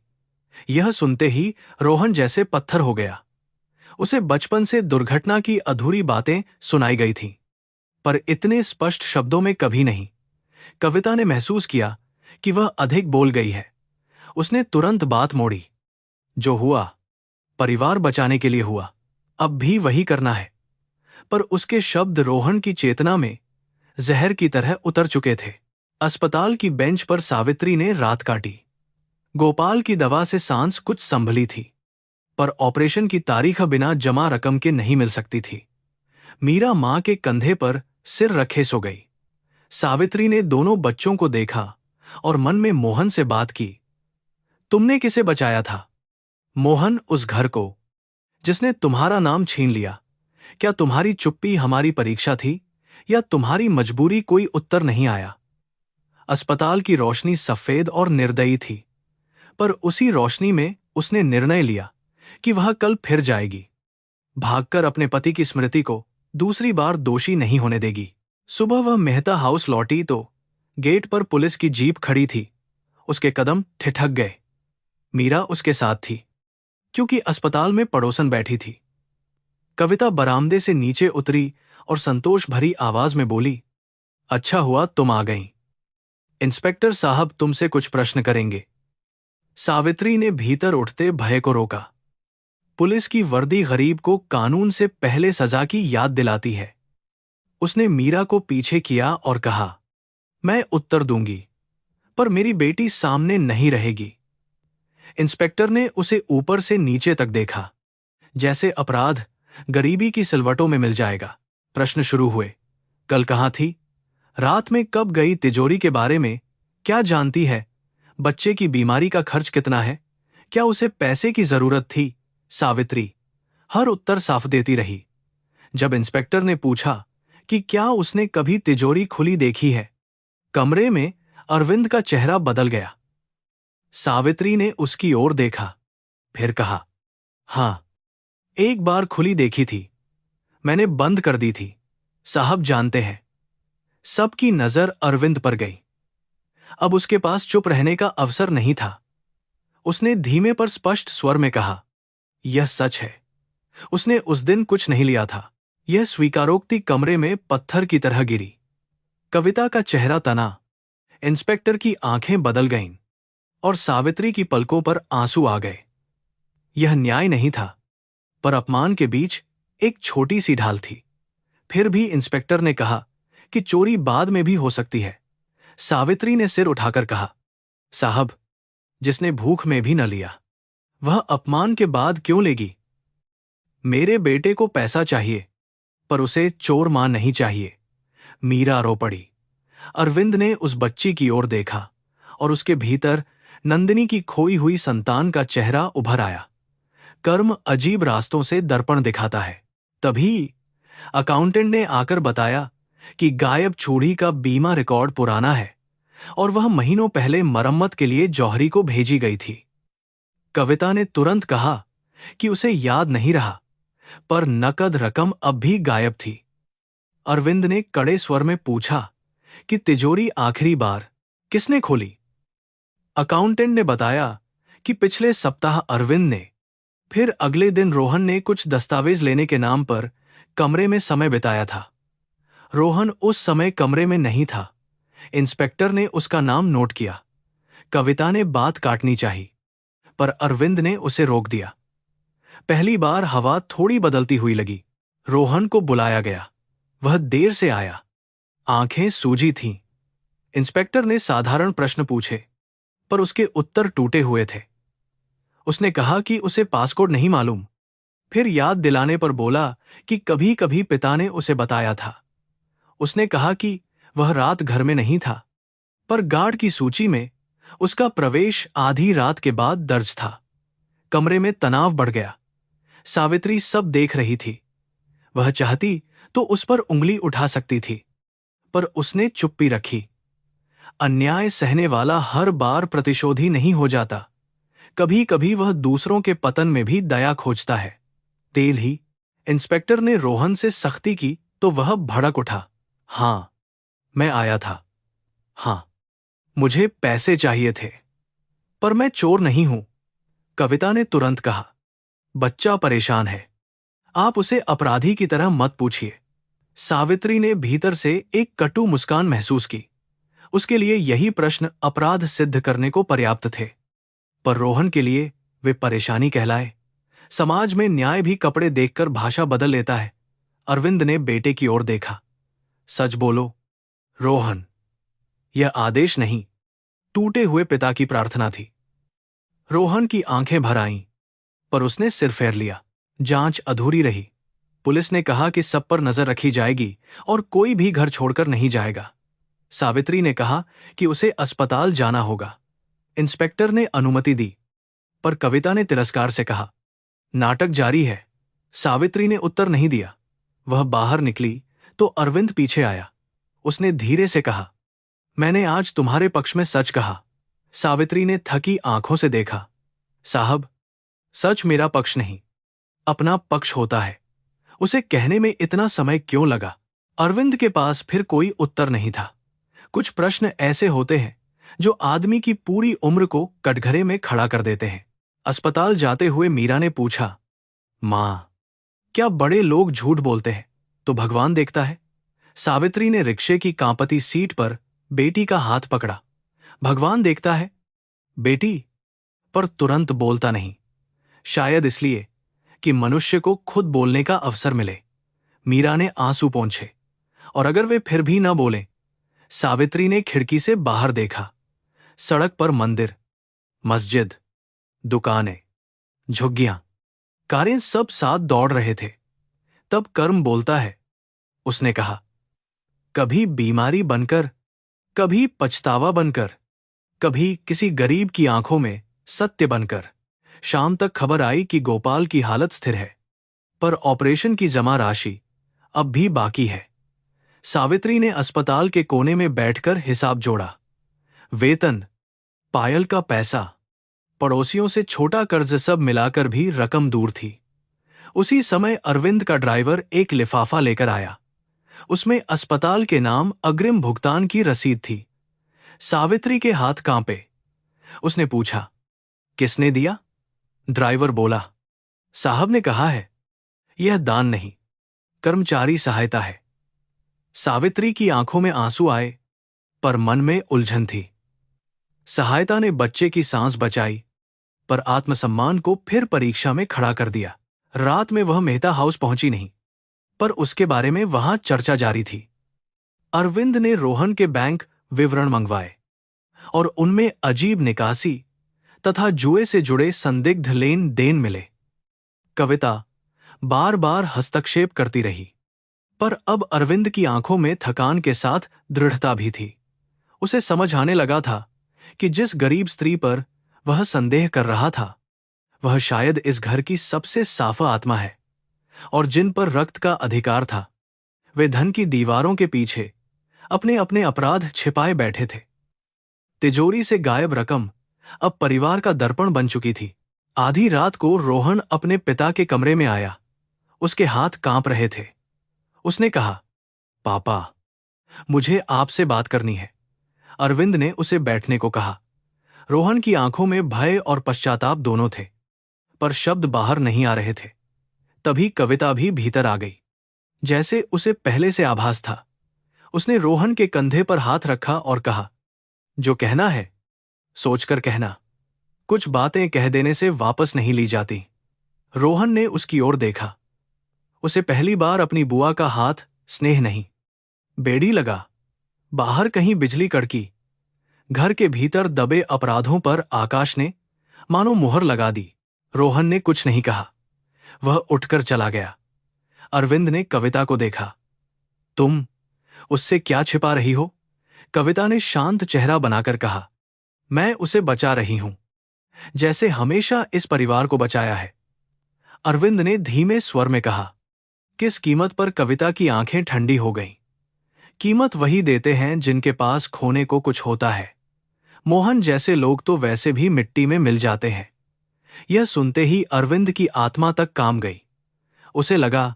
यह सुनते ही रोहन जैसे पत्थर हो गया। उसे बचपन से दुर्घटना की अधूरी बातें सुनाई गई थीं, पर इतने स्पष्ट शब्दों में कभी नहीं। कविता ने महसूस किया कि वह अधिक बोल गई है। उसने तुरंत बात मोड़ी। जो हुआ परिवार बचाने के लिए हुआ, अब भी वही करना है। पर उसके शब्द रोहन की चेतना में जहर की तरह उतर चुके थे। अस्पताल की बेंच पर सावित्री ने रात काटी। गोपाल की दवा से सांस कुछ संभली थी, पर ऑपरेशन की तारीख बिना जमा रकम के नहीं मिल सकती थी। मीरा मां के कंधे पर सिर रखे सो गई। सावित्री ने दोनों बच्चों को देखा और मन में मोहन से बात की। तुमने किसे बचाया था? मोहन, उस घर को जिसने तुम्हारा नाम छीन लिया। क्या तुम्हारी चुप्पी हमारी परीक्षा थी, या तुम्हारी मजबूरी? कोई उत्तर नहीं आया। अस्पताल की रोशनी सफेद और निर्दयी थी, पर उसी रोशनी में उसने निर्णय लिया कि वह कल फिर जाएगी, भागकर अपने पति की स्मृति को दूसरी बार दोषी नहीं होने देगी। सुबह वह मेहता हाउस लौटी तो गेट पर पुलिस की जीप खड़ी थी। उसके कदम ठिठक गए। मीरा उसके साथ थी, क्योंकि अस्पताल में पड़ोसन बैठी थी। कविता बरामदे से नीचे उतरी और संतोष भरी आवाज में बोली, अच्छा हुआ तुम आ गईं। इंस्पेक्टर साहब तुमसे कुछ प्रश्न करेंगे। सावित्री ने भीतर उठते भय को रोका। पुलिस की वर्दी गरीब को कानून से पहले सजा की याद दिलाती है। उसने मीरा को पीछे किया और कहा, मैं उत्तर दूंगी, पर मेरी बेटी सामने नहीं रहेगी। इंस्पेक्टर ने उसे ऊपर से नीचे तक देखा, जैसे अपराध गरीबी की सिलवटों में मिल जाएगा। प्रश्न शुरू हुए। कल कहाँ थी? रात में कब गई? तिजोरी के बारे में क्या जानती है? बच्चे की बीमारी का खर्च कितना है? क्या उसे पैसे की जरूरत थी? सावित्री हर उत्तर साफ देती रही। जब इंस्पेक्टर ने पूछा कि क्या उसने कभी तिजोरी खुली देखी है, कमरे में अरविंद का चेहरा बदल गया। सावित्री ने उसकी ओर देखा, फिर कहा, हां, एक बार खुली देखी थी, मैंने बंद कर दी थी। साहब जानते हैं। सबकी नजर अरविंद पर गई। अब उसके पास चुप रहने का अवसर नहीं था। उसने धीमे पर स्पष्ट स्वर में कहा, यह सच है, उसने उस दिन कुछ नहीं लिया था। यह स्वीकारोक्ति कमरे में पत्थर की तरह गिरी। कविता का चेहरा तना, इंस्पेक्टर की आंखें बदल गईं और सावित्री की पलकों पर आंसू आ गए। यह न्याय नहीं था, पर अपमान के बीच एक छोटी सी ढाल थी। फिर भी इंस्पेक्टर ने कहा कि चोरी बाद में भी हो सकती है। सावित्री ने सिर उठाकर कहा, साहब, जिसने भूख में भी न लिया, वह अपमान के बाद क्यों लेगी? मेरे बेटे को पैसा चाहिए, पर उसे चोर मां नहीं चाहिए। मीरा रो पड़ी। अरविंद ने उस बच्ची की ओर देखा और उसके भीतर नंदिनी की खोई हुई संतान का चेहरा उभर आया। कर्म अजीब रास्तों से दर्पण दिखाता है। तभी अकाउंटेंट ने आकर बताया कि गायब चूड़ी का बीमा रिकॉर्ड पुराना है और वह महीनों पहले मरम्मत के लिए जौहरी को भेजी गई थी। कविता ने तुरंत कहा कि उसे याद नहीं रहा, पर नकद रकम अब भी गायब थी। अरविंद ने कड़े स्वर में पूछा कि तिजोरी आखिरी बार किसने खोली? अकाउंटेंट ने बताया कि पिछले सप्ताह अरविंद ने। फिर अगले दिन रोहन ने कुछ दस्तावेज लेने के नाम पर कमरे में समय बिताया था। रोहन उस समय कमरे में नहीं था। इंस्पेक्टर ने उसका नाम नोट किया। कविता ने बात काटनी चाही, पर अरविंद ने उसे रोक दिया। पहली बार हवा थोड़ी बदलती हुई लगी। रोहन को बुलाया गया। वह देर से आया। आंखें सूजी थीं। इंस्पेक्टर ने साधारण प्रश्न पूछे, पर उसके उत्तर टूटे हुए थे। उसने कहा कि उसे पासकोड नहीं मालूम। फिर याद दिलाने पर बोला कि कभी कभी पिता ने उसे बताया था। उसने कहा कि वह रात घर में नहीं था, पर गार्ड की सूची में उसका प्रवेश आधी रात के बाद दर्ज था। कमरे में तनाव बढ़ गया। सावित्री सब देख रही थी। वह चाहती तो उस पर उंगली उठा सकती थी, पर उसने चुप्पी रखी। अन्याय सहने वाला हर बार प्रतिशोधी नहीं हो जाता। कभी कभी वह दूसरों के पतन में भी दया खोजता है। तेल ही। इंस्पेक्टर ने रोहन से सख्ती की तो वह भड़क उठा। हां, मैं आया था। हां, मुझे पैसे चाहिए थे, पर मैं चोर नहीं हूं। कविता ने तुरंत कहा, बच्चा परेशान है, आप उसे अपराधी की तरह मत पूछिए। सावित्री ने भीतर से एक कटु मुस्कान महसूस की। उसके लिए यही प्रश्न अपराध सिद्ध करने को पर्याप्त थे, पर रोहन के लिए वे परेशानी कहलाए। समाज में न्याय भी कपड़े देखकर भाषा बदल लेता है। अरविंद ने बेटे की ओर देखा। सच बोलो, रोहन, यह आदेश नहीं, टूटे हुए पिता की प्रार्थना थी। रोहन की आंखें भर आईं, पर उसने सिर फेर लिया। जांच अधूरी रही। पुलिस ने कहा कि सब पर नजर रखी जाएगी और कोई भी घर छोड़कर नहीं जाएगा। सावित्री ने कहा कि उसे अस्पताल जाना होगा। इंस्पेक्टर ने अनुमति दी, पर कविता ने तिरस्कार से कहा, नाटक जारी है। सावित्री ने उत्तर नहीं दिया। वह बाहर निकली तो अरविंद पीछे आया। उसने धीरे से कहा, मैंने आज तुम्हारे पक्ष में सच कहा। सावित्री ने थकी आंखों से देखा। साहब, सच मेरा पक्ष नहीं, अपना पक्ष होता है। उसे कहने में इतना समय क्यों लगा? अरविंद के पास फिर कोई उत्तर नहीं था। कुछ प्रश्न ऐसे होते हैं जो आदमी की पूरी उम्र को कटघरे में खड़ा कर देते हैं। अस्पताल जाते हुए मीरा ने पूछा, मां, क्या बड़े लोग झूठ बोलते हैं तो भगवान देखता है? सावित्री ने रिक्शे की कांपती सीट पर बेटी का हाथ पकड़ा। भगवान देखता है बेटी, पर तुरंत बोलता नहीं। शायद इसलिए कि मनुष्य को खुद बोलने का अवसर मिले। मीरा ने आंसू पोंछे। और अगर वे फिर भी न बोले? सावित्री ने खिड़की से बाहर देखा। सड़क पर मंदिर, मस्जिद, दुकानें, झुग्गियां, कारें सब साथ दौड़ रहे थे। तब कर्म बोलता है, उसने कहा। कभी बीमारी बनकर, कभी पछतावा बनकर, कभी किसी गरीब की आंखों में सत्य बनकर। शाम तक खबर आई कि गोपाल की हालत स्थिर है, पर ऑपरेशन की जमा राशि अब भी बाकी है। सावित्री ने अस्पताल के कोने में बैठकर हिसाब जोड़ा। वेतन, पायल का पैसा, पड़ोसियों से छोटा कर्ज, सब मिलाकर भी रकम दूर थी। उसी समय अरविंद का ड्राइवर एक लिफाफा लेकर आया। उसमें अस्पताल के नाम अग्रिम भुगतान की रसीद थी। सावित्री के हाथ कांपे। उसने पूछा, किसने दिया? ड्राइवर बोला, साहब ने कहा है। यह दान नहीं, कर्मचारी सहायता है। सावित्री की आंखों में आंसू आए, पर मन में उलझन थी। सहायता ने बच्चे की सांस बचाई, पर आत्मसम्मान को फिर परीक्षा में खड़ा कर दिया। रात में वह मेहता हाउस पहुंची नहीं, पर उसके बारे में वहां चर्चा जारी थी। अरविंद ने रोहन के बैंक विवरण मंगवाए और उनमें अजीब निकासी तथा जुए से जुड़े संदिग्ध लेन देन मिले। कविता बार बार हस्तक्षेप करती रही, पर अब अरविंद की आंखों में थकान के साथ दृढ़ता भी थी। उसे समझ आने लगा था कि जिस गरीब स्त्री पर वह संदेह कर रहा था, वह शायद इस घर की सबसे साफा आत्मा है। और जिन पर रक्त का अधिकार था, वे धन की दीवारों के पीछे अपने अपने अपराध छिपाए बैठे थे। तिजोरी से गायब रकम अब परिवार का दर्पण बन चुकी थी। आधी रात को रोहन अपने पिता के कमरे में आया। उसके हाथ कांप रहे थे। उसने कहा, पापा, मुझे आपसे बात करनी है। अरविंद ने उसे बैठने को कहा। रोहन की आंखों में भय और पश्चाताप दोनों थे, पर शब्द बाहर नहीं आ रहे थे। तभी कविता भी भीतर आ गई, जैसे उसे पहले से आभास था। उसने रोहन के कंधे पर हाथ रखा और कहा, जो कहना है सोचकर कहना। कुछ बातें कह देने से वापस नहीं ली जाती। रोहन ने उसकी ओर देखा। उसे पहली बार अपनी बुआ का हाथ स्नेह नहीं, बेड़ी लगा। बाहर कहीं बिजली कड़की। घर के भीतर दबे अपराधों पर आकाश ने मानो मुहर लगा दी। रोहन ने कुछ नहीं कहा। वह उठकर चला गया। अरविंद ने कविता को देखा। तुम उससे क्या छिपा रही हो? कविता ने शांत चेहरा बनाकर कहा, मैं उसे बचा रही हूं, जैसे हमेशा इस परिवार को बचाया है। अरविंद ने धीमे स्वर में कहा। किस कीमत पर? कविता की आंखें ठंडी हो गईं। कीमत वही देते हैं जिनके पास खोने को कुछ होता है। मोहन जैसे लोग तो वैसे भी मिट्टी में मिल जाते हैं। यह सुनते ही अरविंद की आत्मा तक काम गई। उसे लगा,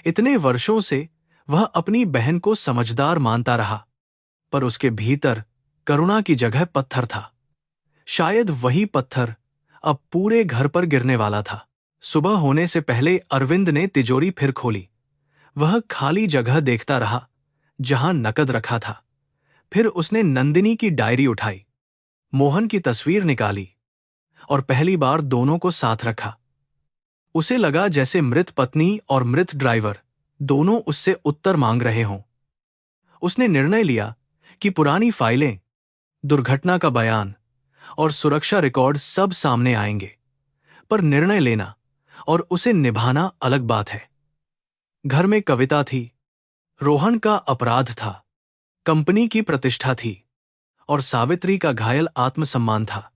इतने वर्षों से वह अपनी बहन को समझदार मानता रहा, पर उसके भीतर करुणा की जगह पत्थर था। शायद वही पत्थर अब पूरे घर पर गिरने वाला था। सुबह होने से पहले अरविंद ने तिजोरी फिर खोली। वह खाली जगह देखता रहा जहां नकद रखा था। फिर उसने नंदिनी की डायरी उठाई, मोहन की तस्वीर निकाली और पहली बार दोनों को साथ रखा। उसे लगा जैसे मृत पत्नी और मृत ड्राइवर दोनों उससे उत्तर मांग रहे हों। उसने निर्णय लिया कि पुरानी फाइलें, दुर्घटना का बयान और सुरक्षा रिकॉर्ड सब सामने आएंगे, पर निर्णय लेना और उसे निभाना अलग बात है। घर में कविता थी, रोहन का अपराध था, कंपनी की प्रतिष्ठा थी और सावित्री का घायल आत्मसम्मान था।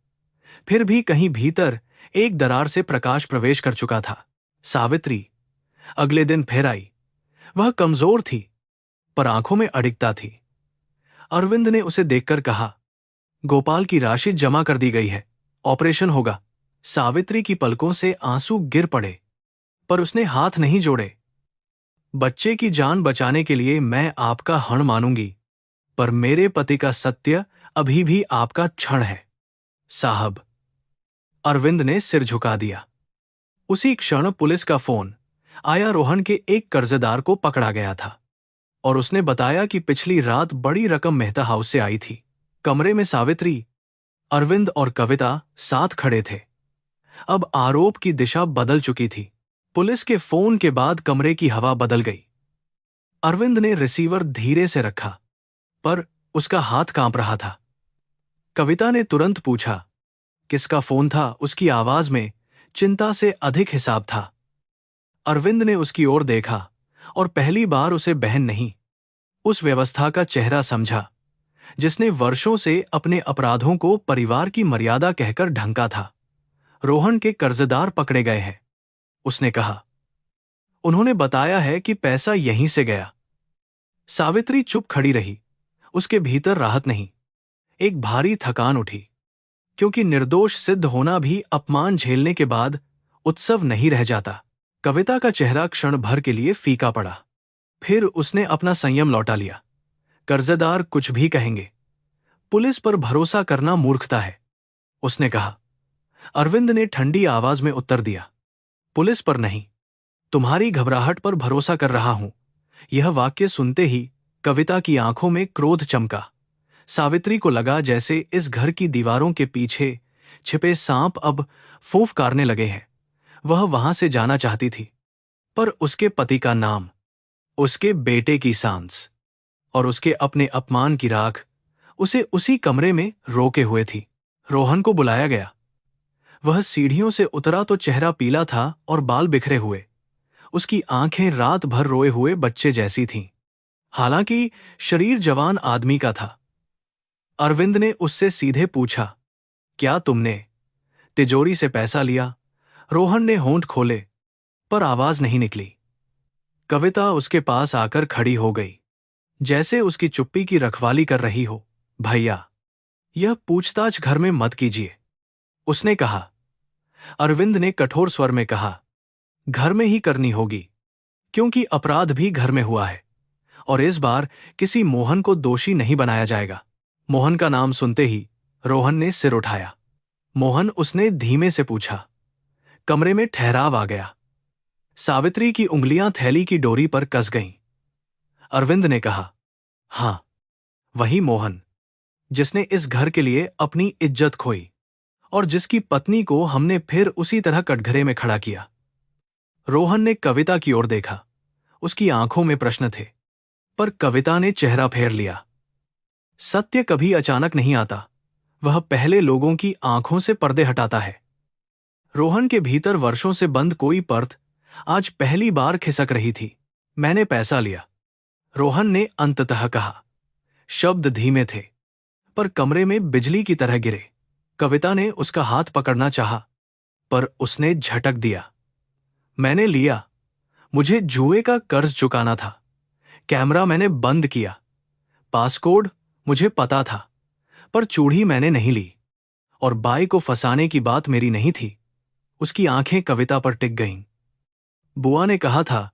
फिर भी कहीं भीतर एक दरार से प्रकाश प्रवेश कर चुका था। सावित्री अगले दिन फिर आई। वह कमजोर थी, पर आंखों में अडिगता थी। अरविंद ने उसे देखकर कहा, गोपाल की राशि जमा कर दी गई है, ऑपरेशन होगा। सावित्री की पलकों से आंसू गिर पड़े, पर उसने हाथ नहीं जोड़े। बच्चे की जान बचाने के लिए मैं आपका हण मानूंगी, पर मेरे पति का सत्य अभी भी आपका क्षण है, साहब। अरविंद ने सिर झुका दिया। उसी क्षण पुलिस का फोन आया। रोहन के एक कर्जदार को पकड़ा गया था और उसने बताया कि पिछली रात बड़ी रकम मेहता हाउस से आई थी। कमरे में सावित्री, अरविंद और कविता साथ खड़े थे। अब आरोप की दिशा बदल चुकी थी। पुलिस के फोन के बाद कमरे की हवा बदल गई। अरविंद ने रिसीवर धीरे से रखा, पर उसका हाथ कांप रहा था। कविता ने तुरंत पूछा, किसका फोन था? उसकी आवाज में चिंता से अधिक हिसाब था। अरविंद ने उसकी ओर देखा और पहली बार उसे बहन नहीं, उस व्यवस्था का चेहरा समझा जिसने वर्षों से अपने अपराधों को परिवार की मर्यादा कहकर ढंका था। रोहन के कर्जदार पकड़े गए हैं, उसने कहा। उन्होंने बताया है कि पैसा यहीं से गया। सावित्री चुप खड़ी रही। उसके भीतर राहत नहीं, एक भारी थकान उठी, क्योंकि निर्दोष सिद्ध होना भी अपमान झेलने के बाद उत्सव नहीं रह जाता। कविता का चेहरा क्षण भर के लिए फीका पड़ा। फिर उसने अपना संयम लौटा लिया। कर्जदार कुछ भी कहेंगे, पुलिस पर भरोसा करना मूर्खता है, उसने कहा। अरविंद ने ठंडी आवाज में उत्तर दिया, पुलिस पर नहीं, तुम्हारी घबराहट पर भरोसा कर रहा हूं। यह वाक्य सुनते ही कविता की आंखों में क्रोध चमका। सावित्री को लगा जैसे इस घर की दीवारों के पीछे छिपे सांप अब फूंफकारने लगे हैं। वह वहां से जाना चाहती थी, पर उसके पति का नाम, उसके बेटे की सांस और उसके अपने अपमान की राख उसे उसी कमरे में रोके हुए थी। रोहन को बुलाया गया। वह सीढ़ियों से उतरा तो चेहरा पीला था और बाल बिखरे हुए। उसकी आंखें रात भर रोए हुए बच्चे जैसी थीं, हालांकि शरीर जवान आदमी का था। अरविंद ने उससे सीधे पूछा, क्या तुमने तिजोरी से पैसा लिया? रोहन ने होंठ खोले, पर आवाज नहीं निकली। कविता उसके पास आकर खड़ी हो गई, जैसे उसकी चुप्पी की रखवाली कर रही हो। भैया, यह पूछताछ घर में मत कीजिए, उसने कहा। अरविंद ने कठोर स्वर में कहा, घर में ही करनी होगी, क्योंकि अपराध भी घर में हुआ है और इस बार किसी मोहन को दोषी नहीं बनाया जाएगा। मोहन का नाम सुनते ही रोहन ने सिर उठाया। मोहन, उसने धीमे से पूछा। कमरे में ठहराव आ गया। सावित्री की उंगलियां थैली की डोरी पर कस गईं। अरविंद ने कहा, हां, वही मोहन, जिसने इस घर के लिए अपनी इज्जत खोई और जिसकी पत्नी को हमने फिर उसी तरह कटघरे में खड़ा किया। रोहन ने कविता की ओर देखा। उसकी आंखों में प्रश्न थे, पर कविता ने चेहरा फेर लिया। सत्य कभी अचानक नहीं आता, वह पहले लोगों की आंखों से पर्दे हटाता है। रोहन के भीतर वर्षों से बंद कोई परत आज पहली बार खिसक रही थी। मैंने पैसा लिया, रोहन ने अंततः कहा। शब्द धीमे थे, पर कमरे में बिजली की तरह गिरे। कविता ने उसका हाथ पकड़ना चाहा, पर उसने झटक दिया। मैंने लिया, मुझे जुए का कर्ज चुकाना था। कैमरा मैंने बंद किया, पासकोड मुझे पता था, पर चूड़ी मैंने नहीं ली और बाई को फंसाने की बात मेरी नहीं थी। उसकी आंखें कविता पर टिक गईं। बुआ ने कहा था